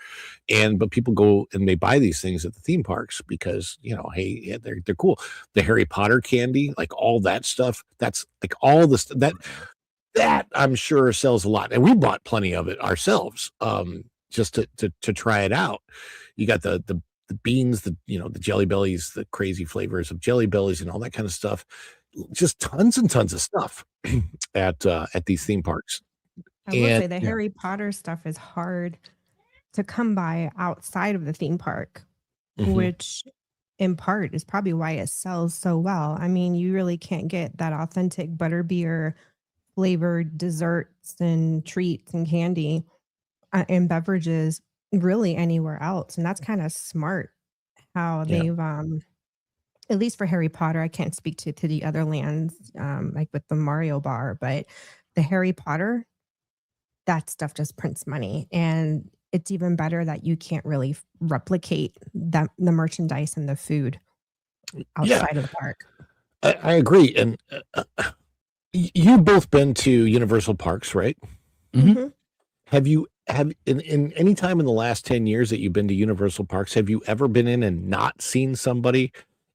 but people go and they buy these things at the theme parks because hey, yeah, they're cool. The Harry Potter candy, like all that stuff, that's like all this that I'm sure sells a lot, and we bought plenty of it ourselves, just to try it out. You got the beans, the Jelly Bellies, the crazy flavors of Jelly Bellies, and all that kind of stuff. Just tons and tons of stuff at these theme parks. I will And say the Harry Potter stuff is hard to come by outside of the theme park, which in part is probably why it sells so well. I mean, you really can't get that authentic butterbeer flavored desserts and treats and candy and beverages really anywhere else. And that's kind of smart how they've at least for Harry Potter. I can't speak to the other lands like with the Mario bar, but the Harry Potter, that stuff just prints money. And it's even better that you can't really replicate the merchandise and the food outside of the park. I agree. And you've both been to Universal Parks, right? Have you in any time in the last 10 years that you've been to Universal Parks, have you ever been in and not seen somebody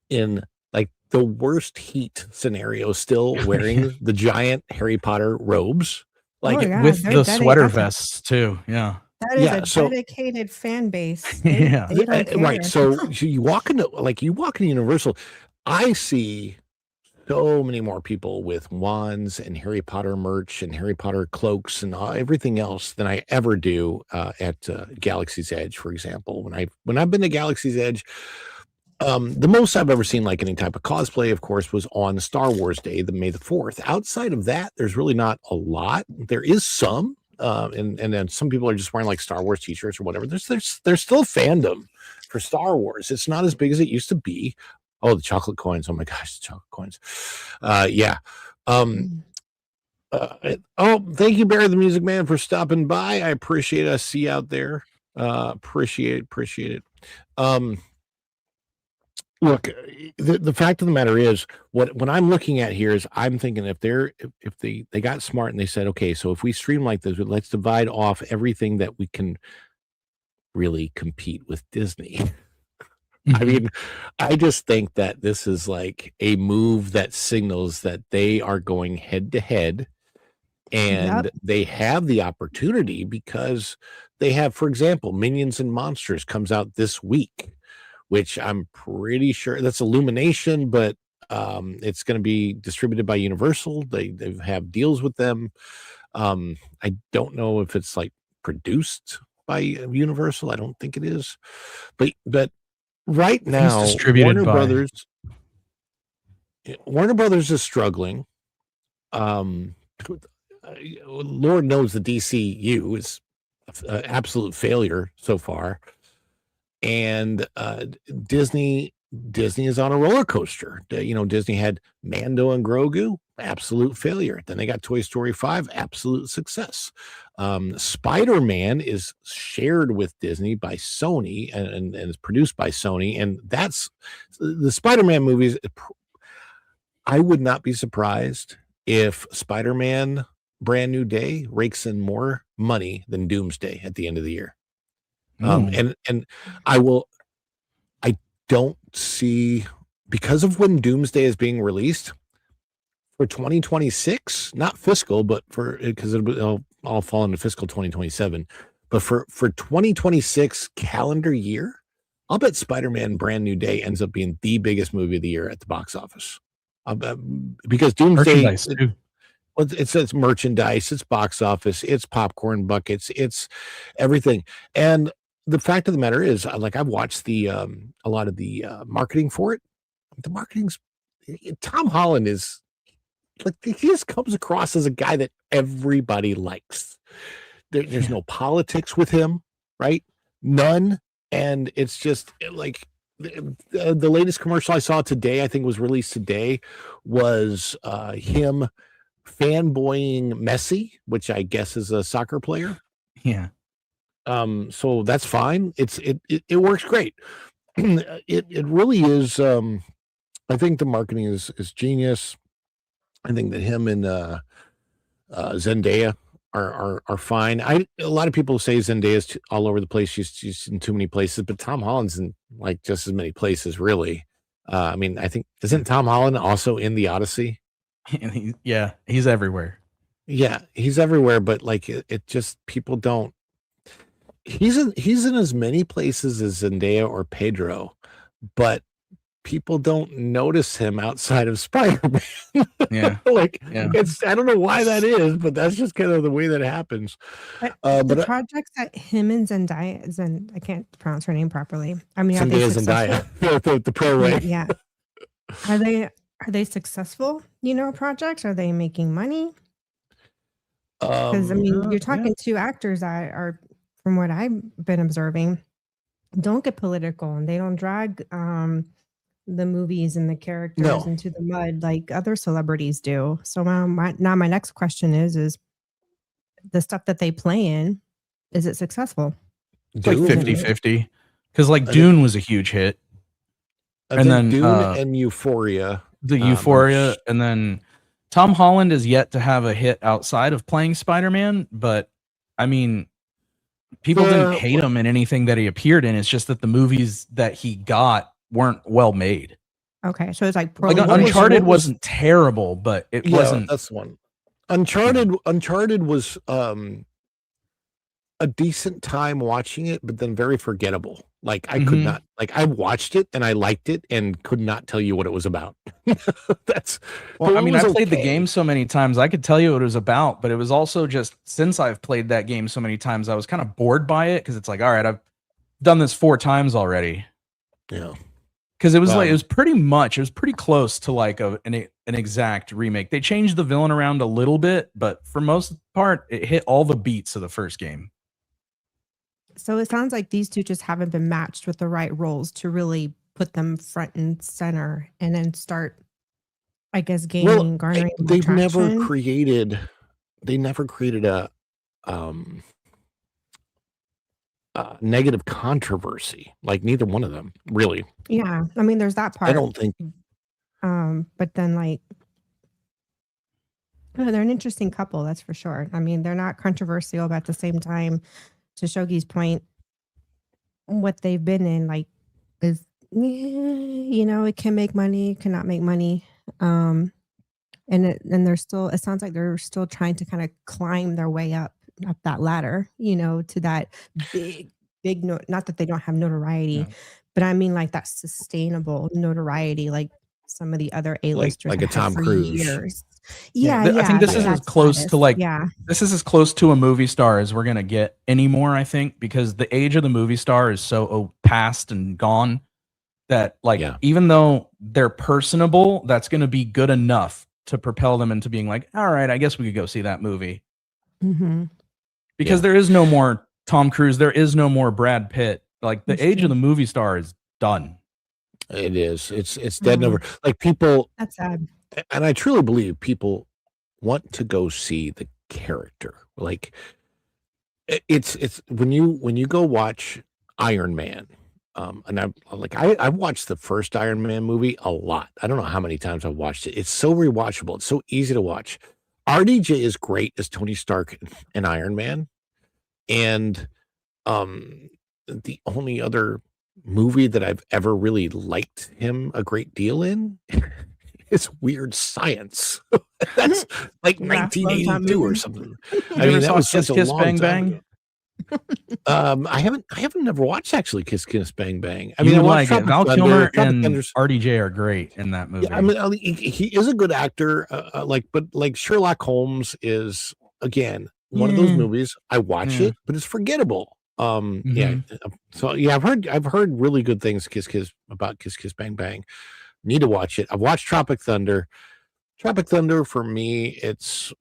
in like the worst heat scenario still wearing the giant Harry Potter robes? Like with the sweater vests too. Yeah. That is a dedicated fan base. Yeah. They don't care. Right. So you walk into Universal, I see so many more people with wands and Harry Potter merch and Harry Potter cloaks and everything else than I ever do at Galaxy's Edge, for example. When I've been to Galaxy's Edge, the most I've ever seen like any type of cosplay, of course, was on Star Wars Day, the May the 4th. Outside of that, there's really not a lot. There is some, and then some people are just wearing like Star Wars t-shirts or whatever. There's still fandom for Star Wars. It's not as big as it used to be. Oh, the chocolate coins. Oh my gosh, the chocolate coins. Yeah. Thank you, Barry the Music Man, for stopping by. I appreciate it. I see you out there. Appreciate it. Look, the fact of the matter is, what I'm looking at here is I'm thinking if they got smart and they said, okay, so if we stream like this, let's divide off everything that we can really compete with Disney. I mean, I just think that this is like a move that signals that they are going head to head, and they have the opportunity because they have, for example, Minions and Monsters comes out this week, which I'm pretty sure that's Illumination, but it's going to be distributed by Universal. They have deals with them. I don't know if it's like produced by Universal. I don't think it is, but right now, distributed by Warner Brothers is struggling. Lord knows the DCU is an absolute failure so far, and Disney is on a roller coaster. Disney had Mando and Grogu, absolute failure. Then they got Toy Story 5, absolute success. Spider-Man is shared with Disney by Sony and is produced by Sony, and that's the Spider-Man movies. I would not be surprised if Spider-Man Brand New Day rakes in more money than Doomsday at the end of the year. And I don't see, because of when Doomsday is being released for 2026, not fiscal, but because it'll all fall into fiscal 2027, but for 2026 calendar year, I'll bet Spider-Man Brand New Day ends up being the biggest movie of the year at the box office. because Doomsday, Merchandise too. it's merchandise, it's box office, it's popcorn buckets, it's everything. And the fact of the matter is, like, I've watched a lot of the marketing for it. The marketing's Tom Holland is like, he just comes across as a guy that everybody likes. There's no politics with him, right? None. And it's just like the latest commercial I saw today, I think was released today, was him fanboying Messi, which I guess is a soccer player. Yeah. So that's fine. It works great. It really is. I think the marketing is genius. I think that him and Zendaya are fine. A lot of people say Zendaya's all over the place. She's in too many places, but Tom Holland's in like just as many places, really. I mean, I think, isn't Tom Holland also in the Odyssey? And he's everywhere. Yeah, he's everywhere, but like it just, people don't. He's in as many places as Zendaya or Pedro, but people don't notice him outside of Spider-Man. Yeah. It's, I don't know why that is, but that's just kind of the way that happens. The projects that him and Zendaya, I can't pronounce her name properly. I mean, Zendaya, the pro way. Yeah. Are they successful, projects? Are they making money? Because I mean, you're talking two actors that are, from what I've been observing, don't get political and they don't drag the movies and the characters into the mud like other celebrities do. So my next question is the stuff that they play in, is it successful? It's like 50-50. Because like Dune was a huge hit. And then Dune and Euphoria. The Euphoria, and then Tom Holland is yet to have a hit outside of playing Spider-Man, but I mean, people didn't hate him in anything that he appeared in. It's just that the movies that he got weren't well made. Okay, so it's like Uncharted wasn't terrible, but it wasn't. That's one. Uncharted was a decent time watching it, but then very forgettable. Like I could not, like I watched it and I liked it and could not tell you what it was about. I mean, I played the game so many times, I could tell you what it was about, but it was also just, since I've played that game so many times, I was kind of bored by it because it's like, all right, I've done this 4 times already. Yeah. Because it was it was pretty close to like an exact remake. They changed the villain around a little bit, but for most part, it hit all the beats of the first game. So it sounds like these two just haven't been matched with the right roles to really put them front and center and then start, I guess, garnering they've never traction. created a negative controversy, like neither one of them really. Yeah, I mean, there's that part. I don't think. But then like, they're an interesting couple, that's for sure. I mean, they're not controversial, but at the same time, to Shogi's point, what they've been in like is, it can make money, cannot make money, and they're still. It sounds like they're still trying to kind of climb their way up that ladder, to that big not that they don't have notoriety, but I mean like that sustainable notoriety, like some of the other A-listers, like a Tom Cruise. Years. I think this is as close to this is as close to a movie star as we're gonna get anymore. I think because the age of the movie star is so past and gone that even though they're personable, that's gonna be good enough to propel them into being like, all right, I guess we could go see that movie. Mm-hmm. Because there is no more Tom Cruise, there is no more Brad Pitt. Like the age of the movie star is done. It is. It's dead and over. Like people. That's sad. And I truly believe people want to go see the character. Like it's when you go watch Iron Man. And I've watched the first Iron Man movie a lot. I don't know how many times I've watched it. It's so rewatchable. It's so easy to watch. RDJ is great as Tony Stark and Iron Man. And the only other movie that I've ever really liked him a great deal in is Weird Science. That's like 1982 or something. I mean, that was such a long Bang time Bang. ago. I haven't never watched actually Kiss Kiss Bang Bang. I You mean, I would watched like it. Tropic Val Thunder, Kilmer Tropic and Thunder's- RDJ are great in that movie. Yeah, I mean, he is a good actor. But like Sherlock Holmes is again one of those movies. I watch it, but it's forgettable. Yeah. So yeah, I've heard really good things. Kiss Kiss Bang Bang. Need to watch it. I've watched Tropic Thunder. Tropic Thunder for me, it's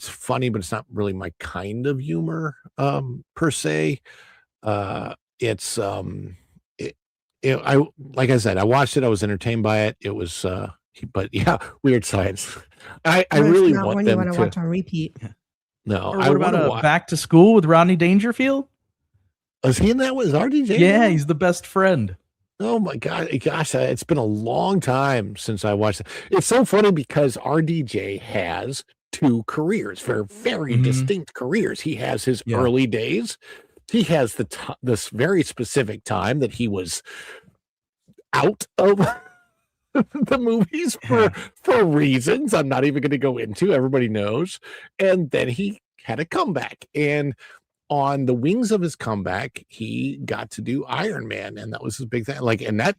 funny, but it's not really my kind of humor per se. It's I like I said, I watched it. I was entertained by it. It was but yeah, Weird Science. I Well, it's really not want one you them want to to watch on repeat. No, Or I what about want to a watch. Back to School with Rodney Dangerfield? Is he in that? Was RDJ? Yeah, he's the best friend. Oh my gosh, it's been a long time since I watched it. It's so funny because RDJ has two careers, very distinct careers. He has his early days. He has this very specific time that he was out of the movies for reasons I'm not even going to go into. Everybody knows. And then he had a comeback, and on the wings of his comeback, he got to do Iron Man, and that was his big thing. Like, and that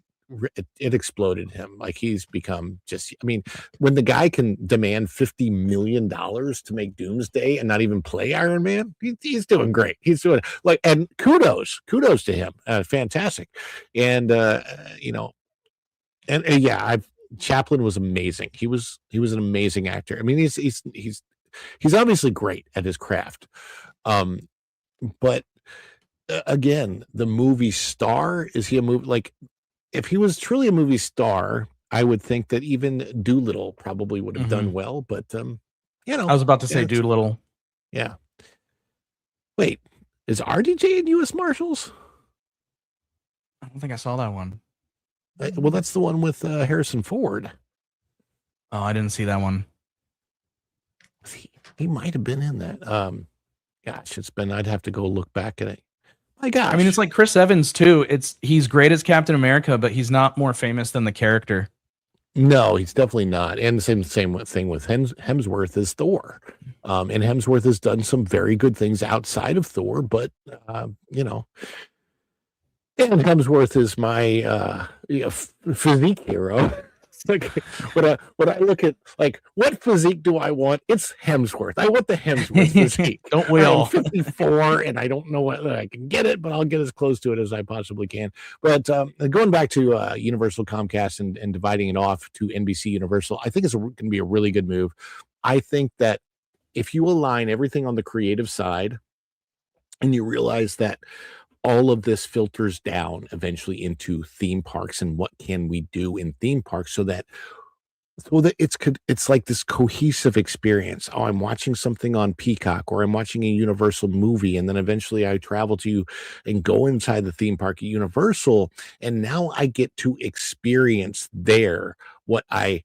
it exploded him. Like, he's become just. I mean, when the guy can demand $50 million to make Doomsday and not even play Iron Man, he's doing great. He's doing like, and kudos to him. Fantastic, and and yeah, Chaplin was amazing. He was an amazing actor. I mean, he's obviously great at his craft. But again, the movie star, is he a movie? Like, if he was truly a movie star, I would think that even Doolittle probably would have done well. But I was about to say Doolittle. Yeah. Wait, is RDJ in U.S. Marshals? I don't think I saw that one. Well, that's the one with Harrison Ford. Oh, I didn't see that one. He might have been in that. Gosh, I'd have to go look back at it. My gosh. I mean, it's like Chris Evans too. He's great as Captain America, but he's not more famous than the character. No, he's definitely not. And the same thing with Hemsworth as Thor. And Hemsworth has done some very good things outside of Thor, but and Hemsworth is my physique hero. Like, when I look at, like, what physique do I want? It's Hemsworth. I want the Hemsworth physique. Don't we all? I'm 54 and I don't know whether I can get it, but I'll get as close to it as I possibly can. But going back to Universal Comcast and dividing it off to NBC Universal, I think it's going to be a really good move. I think that if you align everything on the creative side and you realize that all of this filters down eventually into theme parks and what can we do in theme parks so that it's like this cohesive experience. Oh, I'm watching something on Peacock, or I'm watching a Universal movie, and then eventually I travel to and go inside the theme park at Universal, and now I get to experience there what I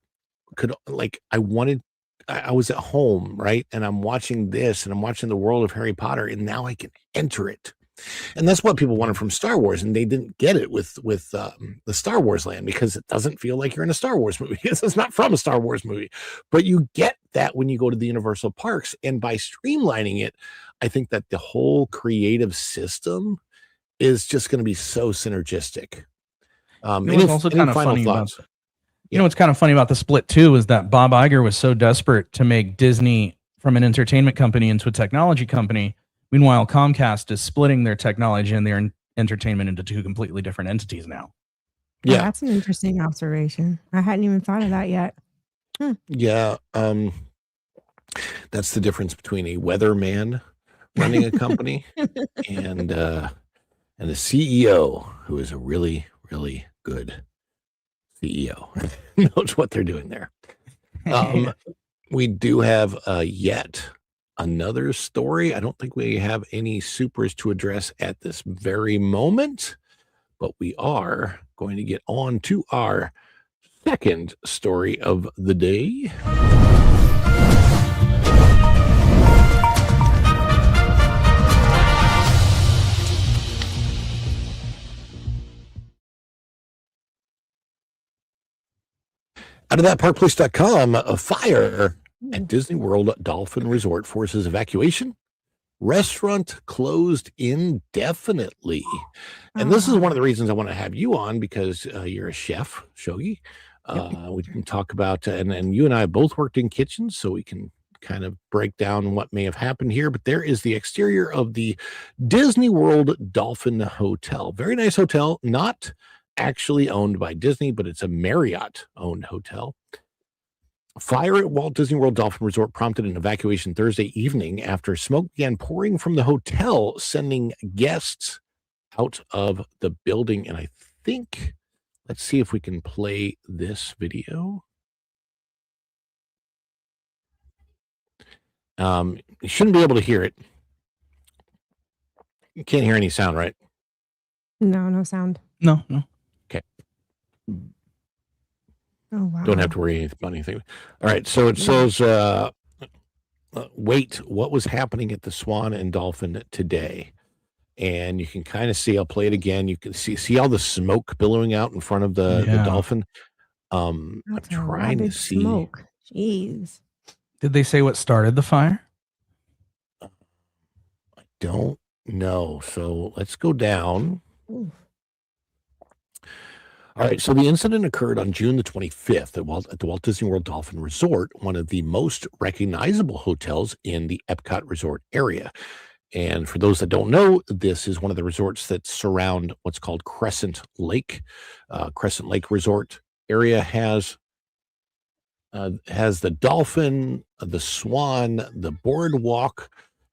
could, like, I was at home, right? And I'm watching this, and I'm watching the world of Harry Potter, and now I can enter it. And that's what people wanted from Star Wars, and they didn't get it with the Star Wars land, because it doesn't feel like you're in a Star Wars movie. It's not from a Star Wars movie, but you get that when you go to the Universal parks. And by streamlining it, I think that the whole creative system is just going to be so synergistic. It's also kind of funny about what's kind of funny about the split too is that Bob Iger was so desperate to make Disney from an entertainment company into a technology company. Meanwhile, Comcast is splitting their technology and their entertainment into two completely different entities now. Yeah, that's an interesting observation. I hadn't even thought of that yet. Yeah, that's the difference between a weatherman running a company and a CEO who is a really, really good CEO. Knows what they're doing there. We do have yet another story. I don't think we have any supers to address at this very moment, but we are going to get on to our second story of the day. Out of that, parkplace.com, a fire at Disney World Dolphin Resort forces evacuation Restaurant closed indefinitely. And this is one of the reasons I want to have you on, because you're a chef, Shogi. We can talk about, and you and I both worked in kitchens, so we can kind of break down what may have happened here. But there is the exterior of the Disney World Dolphin Hotel. Very nice hotel, not actually owned by Disney, but it's a Marriott-owned hotel. Fire at Walt Disney World Dolphin Resort prompted an evacuation Thursday evening after smoke began pouring from the hotel, sending guests out of the building. And I think, let's see if we can play this video. You shouldn't be able to hear it. You can't hear any sound, right? No sound. No. Okay. Oh, wow. Don't have to worry about anything. All right. So it says, wait, what was happening at the Swan and Dolphin today? And you can kind of see, I'll play it again. You can see all the smoke billowing out in front of the Dolphin. I'm trying to see. Smoke. Jeez. Did they say what started the fire? I don't know. So let's go down. Ooh. All right, so the incident occurred on June the 25th at the Walt Disney World Dolphin Resort, one of the most recognizable hotels in the Epcot Resort area. And for those that don't know, this is one of the resorts that surround what's called Crescent Lake. Crescent Lake Resort area has the Dolphin, the Swan, the Boardwalk,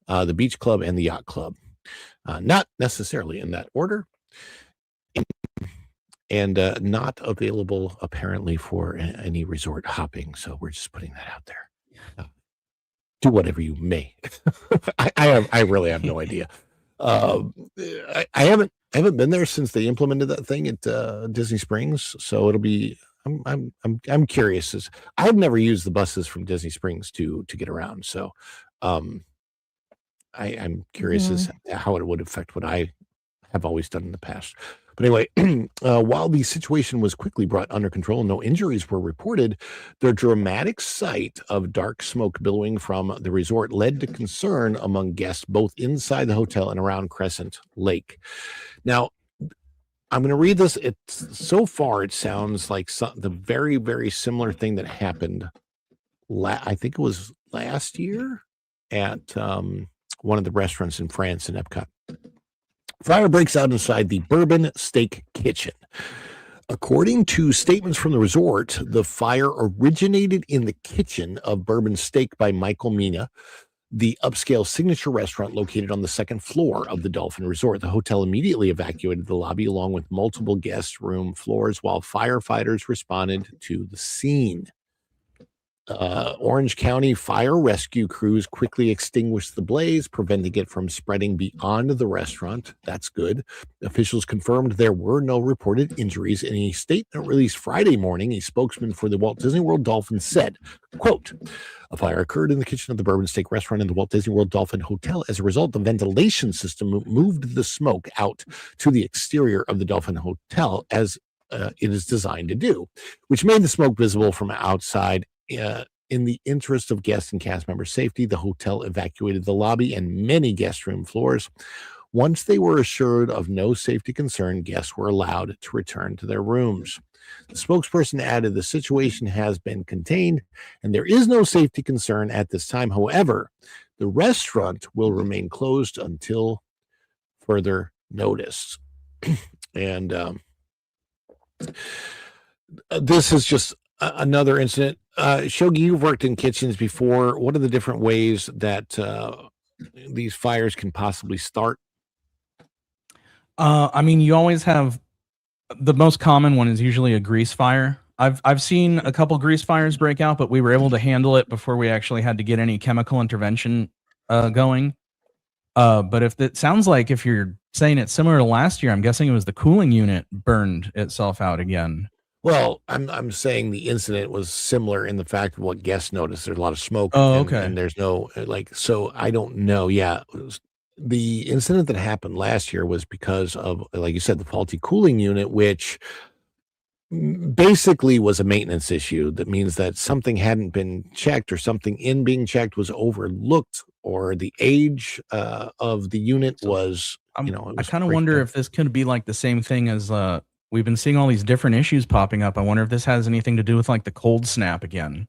the Beach Club, and the Yacht Club. Not necessarily in that order. And not available apparently for any resort hopping. So we're just putting that out there. Do whatever you may. I really have no idea. I haven't been there since they implemented that thing at Disney Springs. So it'll be. I'm curious. I've never used the buses from Disney Springs to get around. So I'm curious as to how it would affect what I have always done in the past. But anyway, while the situation was quickly brought under control and no injuries were reported, the dramatic sight of dark smoke billowing from the resort led to concern among guests both inside the hotel and around Crescent Lake. Now, I'm going to read this. So far, it sounds like the very, very similar thing that happened, I think it was last year at one of the restaurants in France in Epcot. Fire breaks out inside the Bourbon Steak Kitchen. According to statements from the resort, the fire originated in the kitchen of Bourbon Steak by Michael Mina, the upscale signature restaurant located on the second floor of the Dolphin Resort. The hotel immediately evacuated the lobby along with multiple guest room floors while firefighters responded to the scene. Orange County fire rescue crews quickly extinguished the blaze, preventing it from spreading beyond the restaurant. That's good. Officials confirmed there were no reported injuries. In a statement released Friday morning, a spokesman for the Walt Disney World Dolphin said, quote, "A fire occurred in the kitchen of the Bourbon Steak restaurant in the Walt Disney World Dolphin Hotel. As a result, the ventilation system moved the smoke out to the exterior of the Dolphin Hotel as it is designed to do, which made the smoke visible from outside. In the interest of guest and cast member safety, the hotel evacuated the lobby and many guest room floors. Once they were assured of no safety concern, guests were allowed to return to their rooms." The spokesperson added, "The situation has been contained and there is no safety concern at this time. However, the restaurant will remain closed until further notice." And this is just another incident. Shogi, you've worked in kitchens before. What are the different ways that these fires can possibly start? I mean, you always have the most common one is usually a grease fire. I've seen a couple grease fires break out, but we were able to handle it before we actually had to get any chemical intervention going. But if it sounds like if you're saying it's similar to last year, I'm guessing it was the cooling unit burned itself out again. Well, I'm saying the incident was similar in the fact of what guests noticed. There's a lot of smoke. Oh, and, okay. And there's no so I don't know. Yeah. The incident that happened last year was because of, like you said, the faulty cooling unit, which basically was a maintenance issue. That means that something hadn't been checked or something in being checked was overlooked or the age of the unit was, you know, I kind of wonder if this could be like the same thing as we've been seeing all these different issues popping up. I wonder if this has anything to do with like the cold snap again.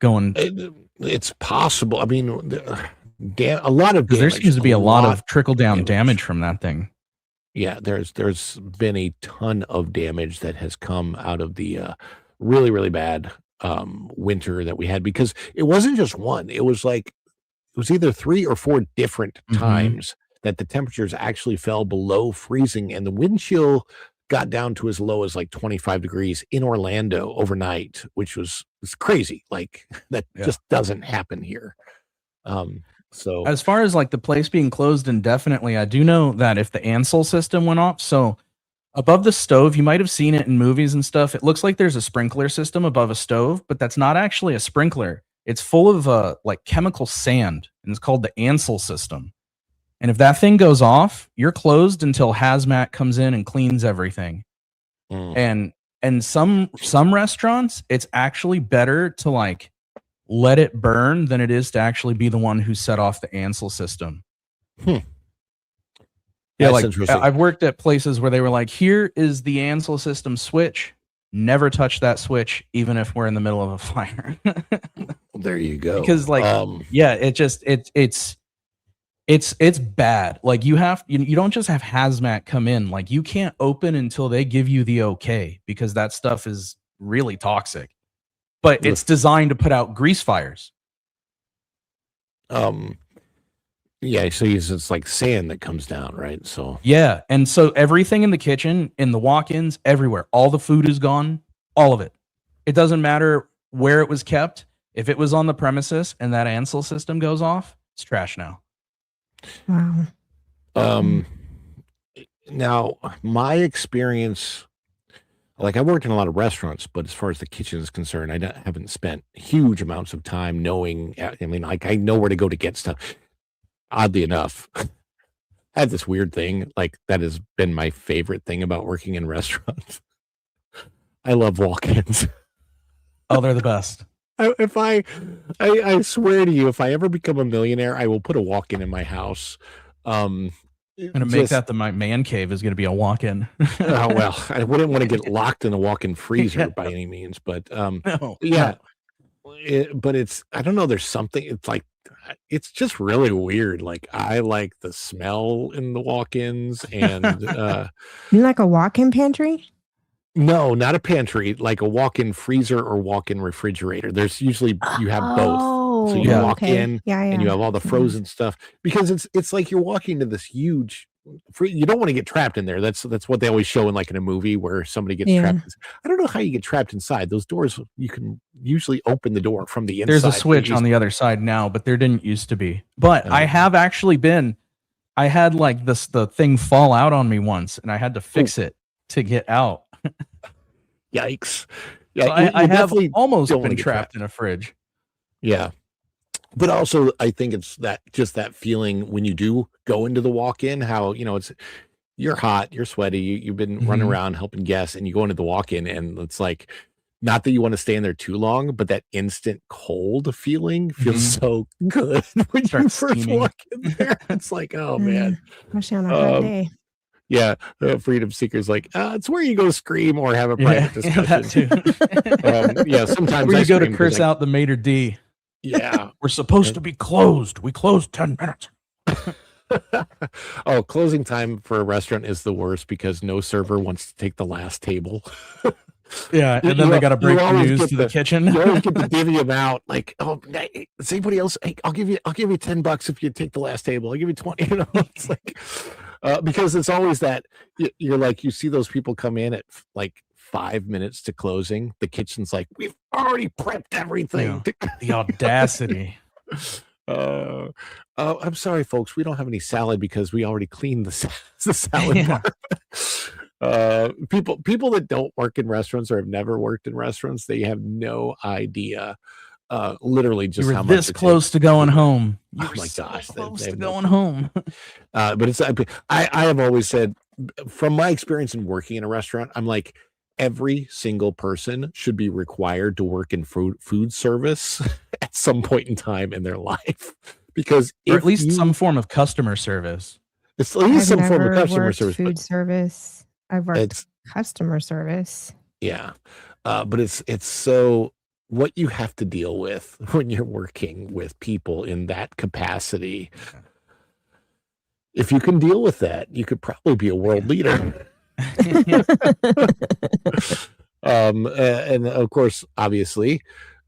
It's possible. I mean, a lot of damage. There seems to be a lot of trickle down damage from that thing. Yeah, there's been a ton of damage that has come out of the really, really bad winter that we had, because it wasn't just one. It was either 3 or 4 different times that the temperatures actually fell below freezing, and the wind chill got down to as low as like 25 degrees in Orlando overnight, which was crazy. Like that just doesn't happen here. So as far as like the place being closed indefinitely, I do know that if the Ansel system went off, so above the stove, you might have seen it in movies and stuff. It looks like there's a sprinkler system above a stove, but that's not actually a sprinkler. It's full of like chemical sand, and it's called the Ansel system. And if that thing goes off, you're closed until hazmat comes in and cleans everything. And some restaurants, it's actually better to like let it burn than it is to actually be the one who set off the Ansel system. Yeah, That's like interesting. I've worked at places where they were like, here is the Ansel system switch. Never touch that switch, even if we're in the middle of a fire. There you go. Because like, yeah, it's bad. Like you don't just have hazmat come in. Like you can't open until they give you the okay, because that stuff is really toxic. But it's designed to put out grease fires. Yeah, so it's like sand that comes down, right? So yeah, and so everything in the kitchen, in the walk-ins, everywhere, all the food is gone, all of it. It doesn't matter where it was kept. If it was on the premises and that Ansel system goes off, it's trash now. Wow. Now my experience, like I worked in a lot of restaurants, but as far as the kitchen is concerned, I haven't spent huge amounts of time knowing. I mean, like I know where to go to get stuff. Oddly enough, I had this weird thing, like that has been my favorite thing about working in restaurants. I love walk-ins. Oh, they're the best. I swear to you, if I ever become a millionaire, I will put a walk-in in my house. I'm gonna make that my man cave is gonna be a walk-in. Oh well, I wouldn't want to get locked in a walk-in freezer by any means, but yeah. But it's, I don't know, there's something, it's like, it's just really weird. Like I like the smell in the walk-ins, and You like a walk-in pantry? no, not a pantry, like a walk-in freezer or walk-in refrigerator. There's usually, you have both. So you walk in and you have all the frozen stuff, because it's like you're walking to this huge, you don't want to get trapped in there. That's what they always show in like in a movie where somebody gets trapped. I don't know how you get trapped inside those doors. You can usually open the door from the inside. There's a switch on the other side now, but there didn't used to be. But I have actually I had like the thing fall out on me once, and I had to fix it to get out. Yikes. Yeah, so I have almost been trapped in a fridge. Yeah. But also, I think it's that feeling when you do go into the walk-in, how, you're hot, you're sweaty, you've been running around helping guests, and you go into the walk-in, and it's like, not that you want to stay in there too long, but that instant cold feeling feels so good when you first walk in there. It's like, oh man. Especially on a hot day. Yeah, Freedom Seeker's like, it's where you go scream or have a private discussion. That too. Sometimes where you go to curse out the maitre d'. Yeah. We're supposed to be closed. We closed 10 minutes. Oh, closing time for a restaurant is the worst, because no server wants to take the last table. Yeah, and then they got to break the news to the kitchen. You always get to divvy them out. Like, oh, is anybody else? Hey, I'll give you $10 if you take the last table. I'll give you 20. It's like, because it's always that you're like, you see those people come in at like 5 minutes to closing. The kitchen's like, we've already prepped everything. The audacity. I'm sorry, folks. We don't have any salad because we already cleaned the salad bar. People that don't work in restaurants or have never worked in restaurants, they have no idea. Literally, just how much this close to going home. Oh my gosh, close to going home. But it's I have always said, from my experience in working in a restaurant, I'm like, every single person should be required to work in food service at some point in time in their life, because or at least some form of customer service. It's at least I've some form of never customer worked service. food service. I've worked It's customer service. yeah, but it's so what you have to deal with when you're working with people in that capacity. If you can deal with that, you could probably be a world leader. And of course, obviously,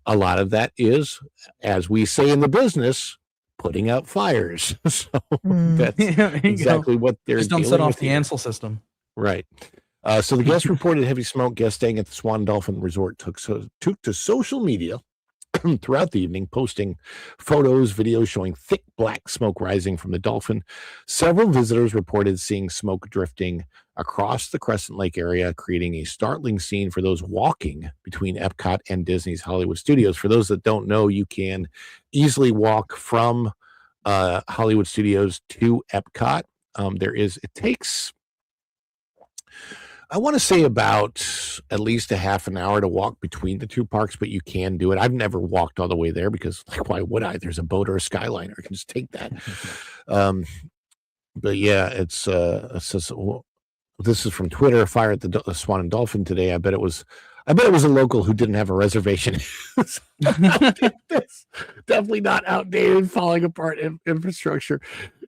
a lot of that is, as we say in the business, putting out fires. So that's exactly what they're Just don't dealing set off with the here. Ansel system. Right. So the guest reported heavy smoke. Guests staying at the Swan Dolphin Resort took to social media throughout the evening, posting photos, videos showing thick black smoke rising from the Dolphin. Several visitors reported seeing smoke drifting across the Crescent Lake area, creating a startling scene for those walking between Epcot and Disney's Hollywood Studios. For those that don't know, you can easily walk from Hollywood Studios to Epcot. It takes, I want to say, about at least a half an hour to walk between the two parks, but you can do it. I've never walked all the way there because, like, why would I? There's a boat or a Skyliner. I can just take that. But yeah, it says, well, this is from Twitter. Fire at the Swan and Dolphin today. I bet it was a local who didn't have a reservation. That's definitely not outdated, falling apart infrastructure.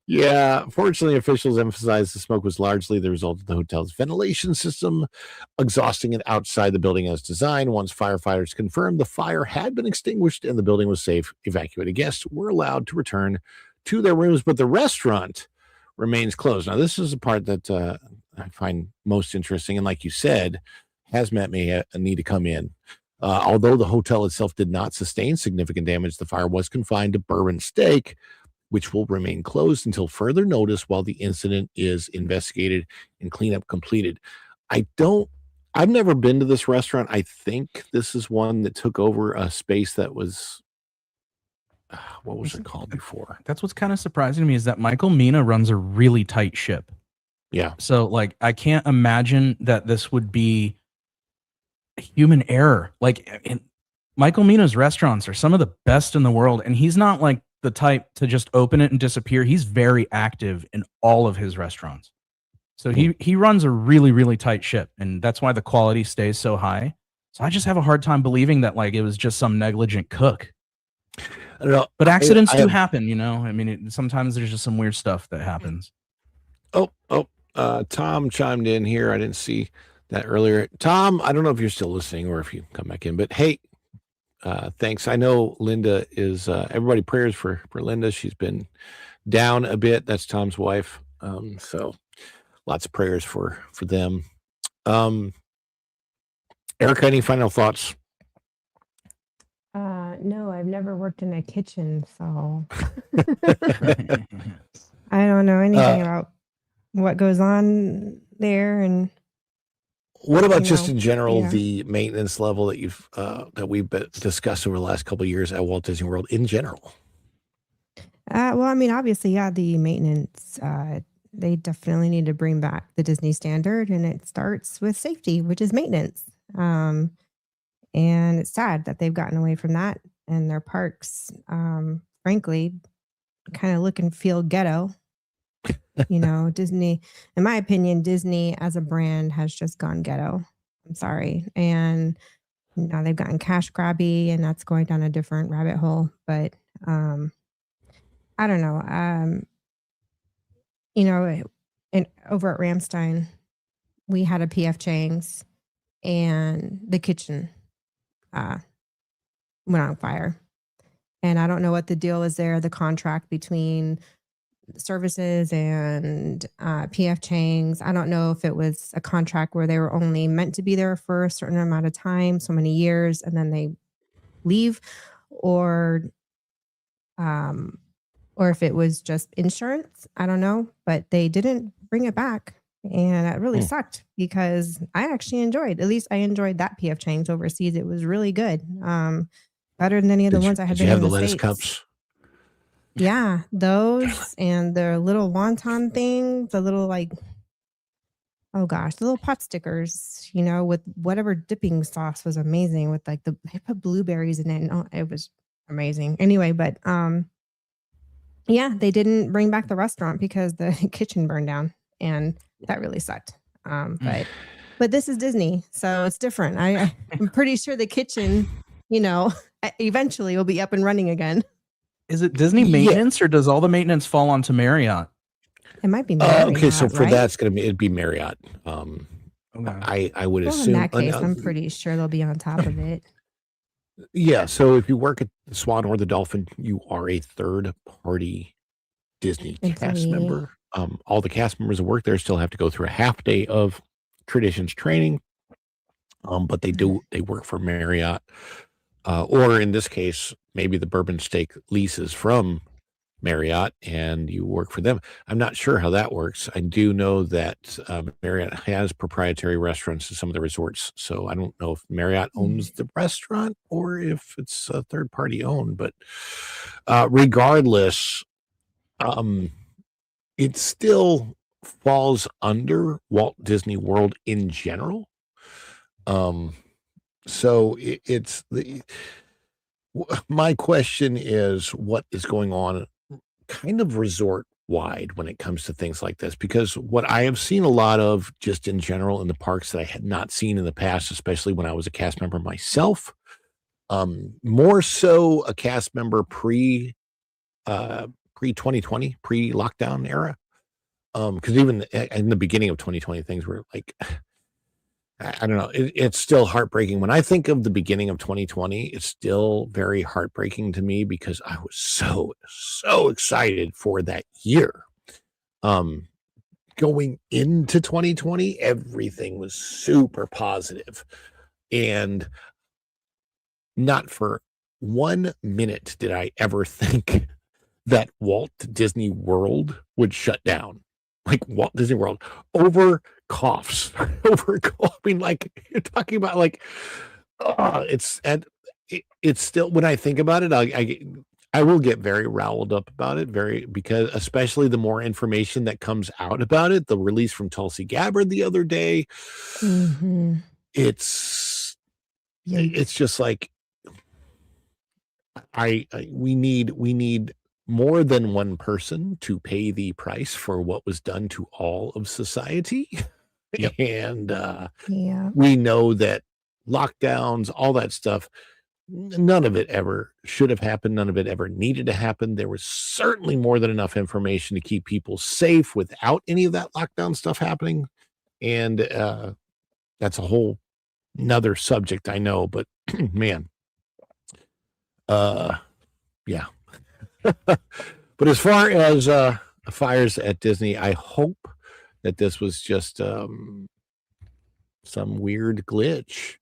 Yeah, fortunately, officials emphasized the smoke was largely the result of the hotel's ventilation system exhausting it outside the building as designed. Once firefighters confirmed the fire had been extinguished and the building was safe, evacuated guests were allowed to return to their rooms, but the restaurant remains closed. Now, this is the part that I find most interesting, and like you said, hazmat may need to come in. Although the hotel itself did not sustain significant damage, the fire was confined to Bourbon Steak, which will remain closed until further notice while the incident is investigated and cleanup completed. I've never been to this restaurant. I think this is one that took over a space that was, what was it called before? That's what's kind of surprising to me is that Michael Mina runs a really tight ship. Yeah. So, like, I can't imagine that this would be a human error. Like, Michael Mina's restaurants are some of the best in the world, and he's not like the type to just open it and disappear. He's very active in all of his restaurants. So he runs a really, really tight ship, and that's why the quality stays so high. So I just have a hard time believing that, like, it was just some negligent cook. I don't know, but accidents do happen, you know. I mean, sometimes there's just some weird stuff that happens. Tom chimed in here. I didn't see that earlier. Tom, I don't know if you're still listening or if you come back in, but hey, thanks. I know Linda is, everybody prayers for Linda. She's been down a bit. That's Tom's wife. So lots of prayers for them. Erica, any final thoughts? No, I've never worked in a kitchen, so I don't know anything about what goes on there. And what about just in general, the maintenance level that you've that we've discussed over the last couple of years at Walt Disney World in general? Well, I mean, obviously, yeah, the maintenance, they definitely need to bring back the Disney standard, and it starts with safety, which is maintenance. And it's sad that they've gotten away from that, and their parks, frankly, kind of look and feel ghetto. You know, Disney, in my opinion, Disney as a brand has just gone ghetto. I'm sorry. And now they've gotten cash grabby, and that's going down a different rabbit hole. But I don't know. You know, and over at Ramstein, we had a PF Chang's, and the kitchen went on fire. And I don't know what the deal is there, the contract between services and PF Chang's. I don't know if it was a contract where they were only meant to be there for a certain amount of time, so many years, and then they leave, or if it was just insurance. I don't know, but they didn't bring it back. And it really sucked because I actually enjoyed, at least I enjoyed that PF Chang's overseas. It was really good. Better than any of the ones I had been in the lettuce States. cups? Yeah, those and the little wonton thing, the little the little pot stickers, you know, with whatever dipping sauce was amazing with they put blueberries in it. And it was amazing. Anyway, but Yeah, they didn't bring back the restaurant because the kitchen burned down, and that really sucked. But this is Disney, so it's different. I'm pretty sure the kitchen, eventually will be up and running again. Is it Disney maintenance or does all the maintenance fall onto Marriott? It might be Marriott. Okay, so for right? that's it'd be Marriott. I would Well, in assume. that case, I'm pretty sure they'll be on top of it. Yeah, so if you work at the Swan or the Dolphin, you are a third party Disney cast Employee. member. All the cast members that work there still have to go through a half day of traditions training. But they work for Marriott. Or in this case, maybe the Bourbon Steak leases from Marriott and you work for them. I'm not sure how that works. I do know that Marriott has proprietary restaurants in some of the resorts. So I don't know if Marriott owns the restaurant or if it's a third party owned, but regardless, it still falls under Walt Disney World in general. So it's my question is what is going on kind of resort wide when it comes to things like this, because what I have seen a lot of just in general in the parks that I had not seen in the past, especially when I was a cast member myself, more so a cast member pre 2020, pre lockdown era. Because even in the beginning of 2020, things were like, I don't know. It's still heartbreaking. When I think of the beginning of 2020, it's still very heartbreaking to me because I was so excited for that year. Going into 2020, everything was super positive. And not for 1 minute did I ever think that Walt Disney World would shut down. Like Walt Disney World over coughs, over coughing. Like you're talking about, like it's still, when I think about it, I will get very riled up about it, because especially the more information that comes out about it. The release from Tulsi Gabbard the other day, it's just like we need more than one person to pay the price for what was done to all of society. Yep. And we know that lockdowns, all that stuff, none of it ever should have happened. None of it ever needed to happen. There was certainly more than enough information to keep people safe without any of that lockdown stuff happening. And that's a whole another subject, I know, but man, yeah. But as far as fires at Disney, I hope that this was just some weird glitch,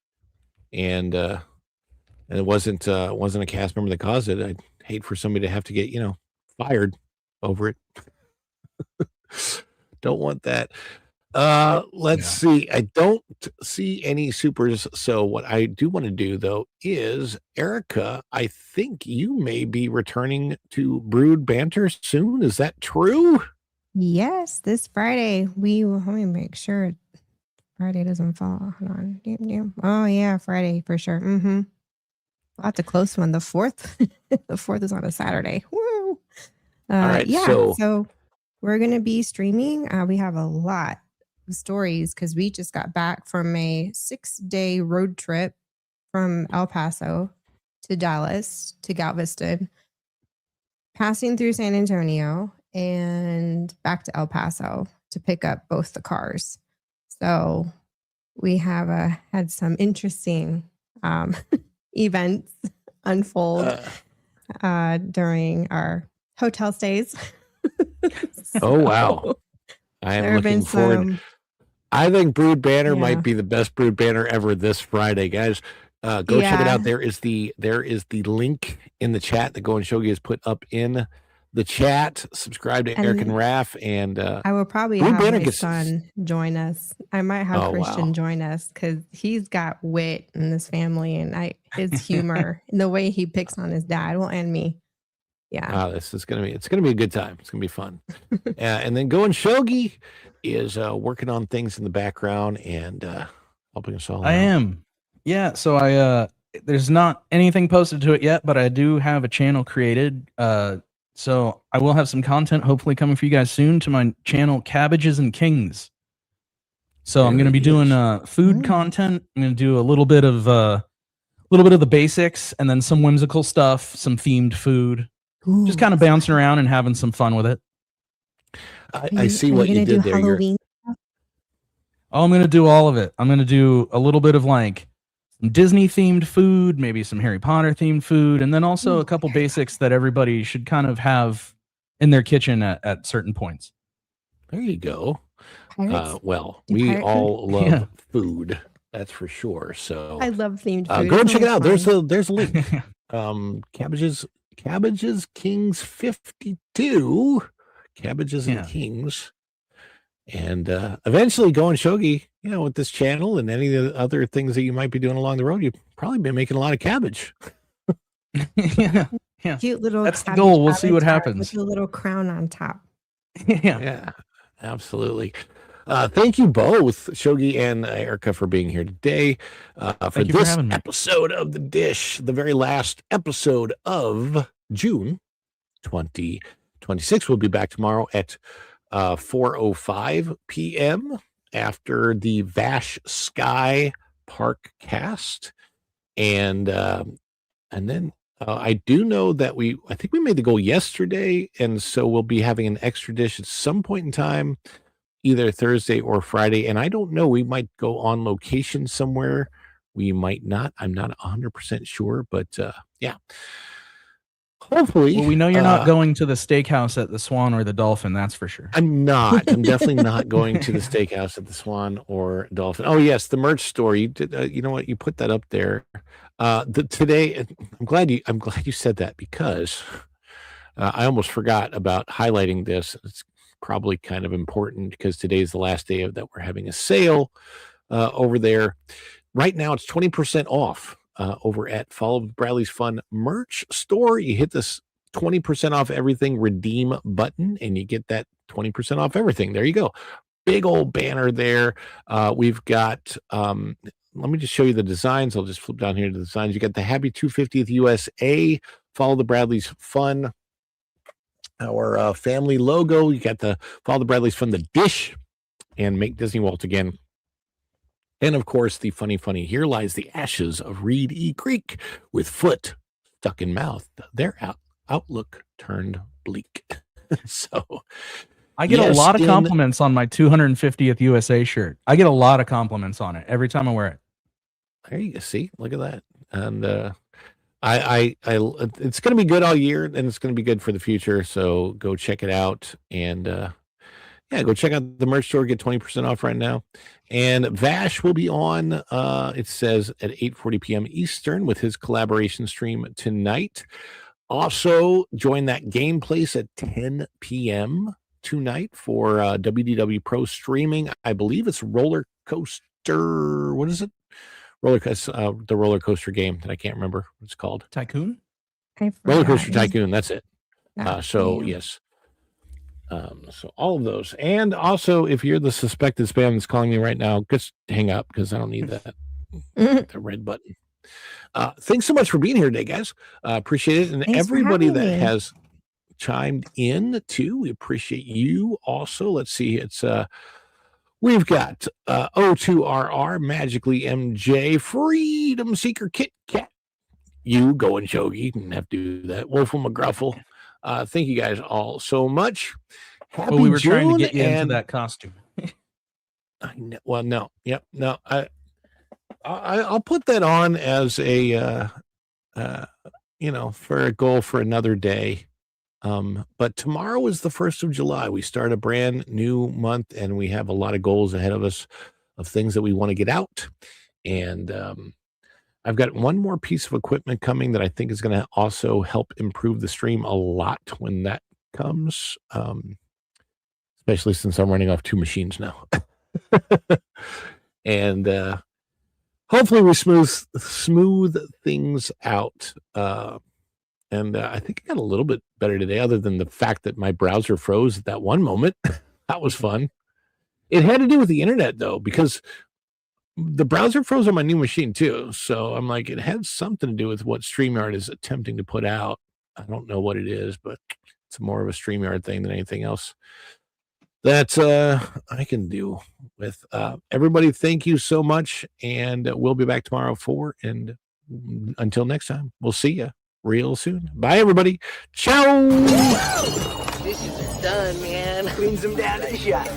and it wasn't a cast member that caused it. I'd hate for somebody to have to get fired over it. Don't want that. Let's see. I don't see any supers. So what I do want to do though is, Erica, I think you may be returning to Brood Banter soon. Is that true? Yes, this Friday. Let me make sure Friday doesn't fall. Hold on. Oh yeah, Friday for sure. We'll have to close one. The 4th. The 4th is on a Saturday. Woo! All right. Yeah. So we're gonna be streaming. We have a lot of stories because we just got back from a 6-day road trip from El Paso to Dallas to Galveston, passing through San Antonio and back to El Paso to pick up both the cars. So we have had some interesting events unfold during our hotel stays. Oh wow! I am looking forward. I think Brood Banner might be the best Brood Banner ever this Friday, guys. Go check it out. There is the link in the chat that Go and Shogi has put up in the chat. Subscribe to Eric and Raph, and I will probably have my son join us. I might have Christian join us because he's got wit in this family, and his humor and the way he picks on his dad will end me. Yeah. This is gonna be a good time. It's gonna be fun. And then Go and Shogi is working on things in the background and helping us all. I am. Yeah. So there's not anything posted to it yet, but I do have a channel created So I will have some content hopefully coming for you guys soon to my channel, Cabbages and Kings. So I'm going to be doing food content. I'm going to do a little bit of the basics, and then some whimsical stuff, some themed food. Just kind of bouncing around and having some fun with it. I see what you did there. Halloween? Oh, I'm going to do all of it. I'm going to do a little bit of like some Disney themed food, maybe some Harry Potter themed food, and then also a couple basics that everybody should kind of have in their kitchen at certain points. There you go. Pirates? Well, Do we pirate all food? love Yeah. food. That's for sure. So I love themed food. go and It's check it out. always There's fun. a link. Cabbages Kings 52. Cabbages and Kings. And eventually going shogi, with this channel and any of the other things that you might be doing along the road, you've probably been making a lot of cabbage. Yeah. Cute little That's the cabbage goal. We'll see what avatar happens. with a little crown on top. Yeah, absolutely. Thank you both, Shogi and Erica, for being here today for Thank you for this having me. episode of The Dish, the very last episode of June 2026. We'll be back tomorrow at 4:05 p.m. after the Vash Sky Park cast. And then I do know that I think we made the goal yesterday, and so we'll be having an extra dish at some point in time, either Thursday or Friday. And I don't know, we might go on location somewhere. We might not. I'm not 100% sure, but yeah. Hopefully. Well, we know you're not going to the steakhouse at the Swan or the Dolphin, that's for sure. I'm not. I'm definitely not going to the steakhouse at the Swan or Dolphin. Oh yes, the merch store. You did. You know what? You put that up there. Today, I'm glad you said that, because I almost forgot about highlighting this. It's probably kind of important because today's the last day that we're having a sale over there. Right now, it's 20% off. Over at Follow Bradley's Fun merch store. You hit this 20% off everything redeem button, and you get that 20% off everything. There you go. Big old banner there. We've got, let me just show you the designs. I'll just flip down here to the designs. You got the Happy 250th USA, Follow the Bradley's Fun, our family logo. You got the Follow the Bradley's Fun, the dish, and Make Disney Walt Again. And of course, the funny, here lies the ashes of Reed E. Creek with foot stuck in mouth. Their outlook turned bleak. So I get a lot of compliments on my 250th USA shirt. I get a lot of compliments on it every time I wear it. There you go. See, look at that. And I it's going to be good all year, and it's going to be good for the future. So go check it out. And yeah, go check out the merch store. Get 20% off right now. And Vash will be on, it says, at 8:40 p.m. Eastern with his collaboration stream tonight. Also, join that game place at 10 p.m. tonight for WDW Pro streaming. I believe it's Roller Coaster. What is it? The roller coaster game that I can't remember what it's called. Tycoon? Roller Coaster Tycoon. That's it. Yeah. Yes. So all of those. And also, if you're the suspected spam that's calling me right now, just hang up, because I don't need that the red button. Thanks so much for being here today, guys. Appreciate it. And Thanks for everybody having that me. has chimed in too, we appreciate you also. Let's see. It's we've got O2RR, Magically MJ, Freedom Seeker, Kit Kat, you going Shogi, didn't have to do that, Wolfle McGruffle. Thank you guys all so much. Happy Well, we were June, trying to get you into and that costume. I know, well, no, yep, no, I'll put that on as a for a goal for another day. But tomorrow is the 1st of July. We start a brand new month, and we have a lot of goals ahead of us of things that we want to get out. And I've got one more piece of equipment coming that I think is going to also help improve the stream a lot when that comes, especially since I'm running off 2 machines now. And hopefully we smooth things out. And I think I got a little bit better today, other than the fact that my browser froze at that one moment. That was fun. It had to do with the internet, though, because the browser froze on my new machine too. So I'm like, it had something to do with what StreamYard is attempting to put out. I don't know what it is, but It's more of a StreamYard thing than anything else that I can do with everybody. Thank you so much, and we'll be back tomorrow at 4. And until next time, we'll see you real soon. Bye, everybody. Ciao. Dishes are done, man. Cleans them down to the shop.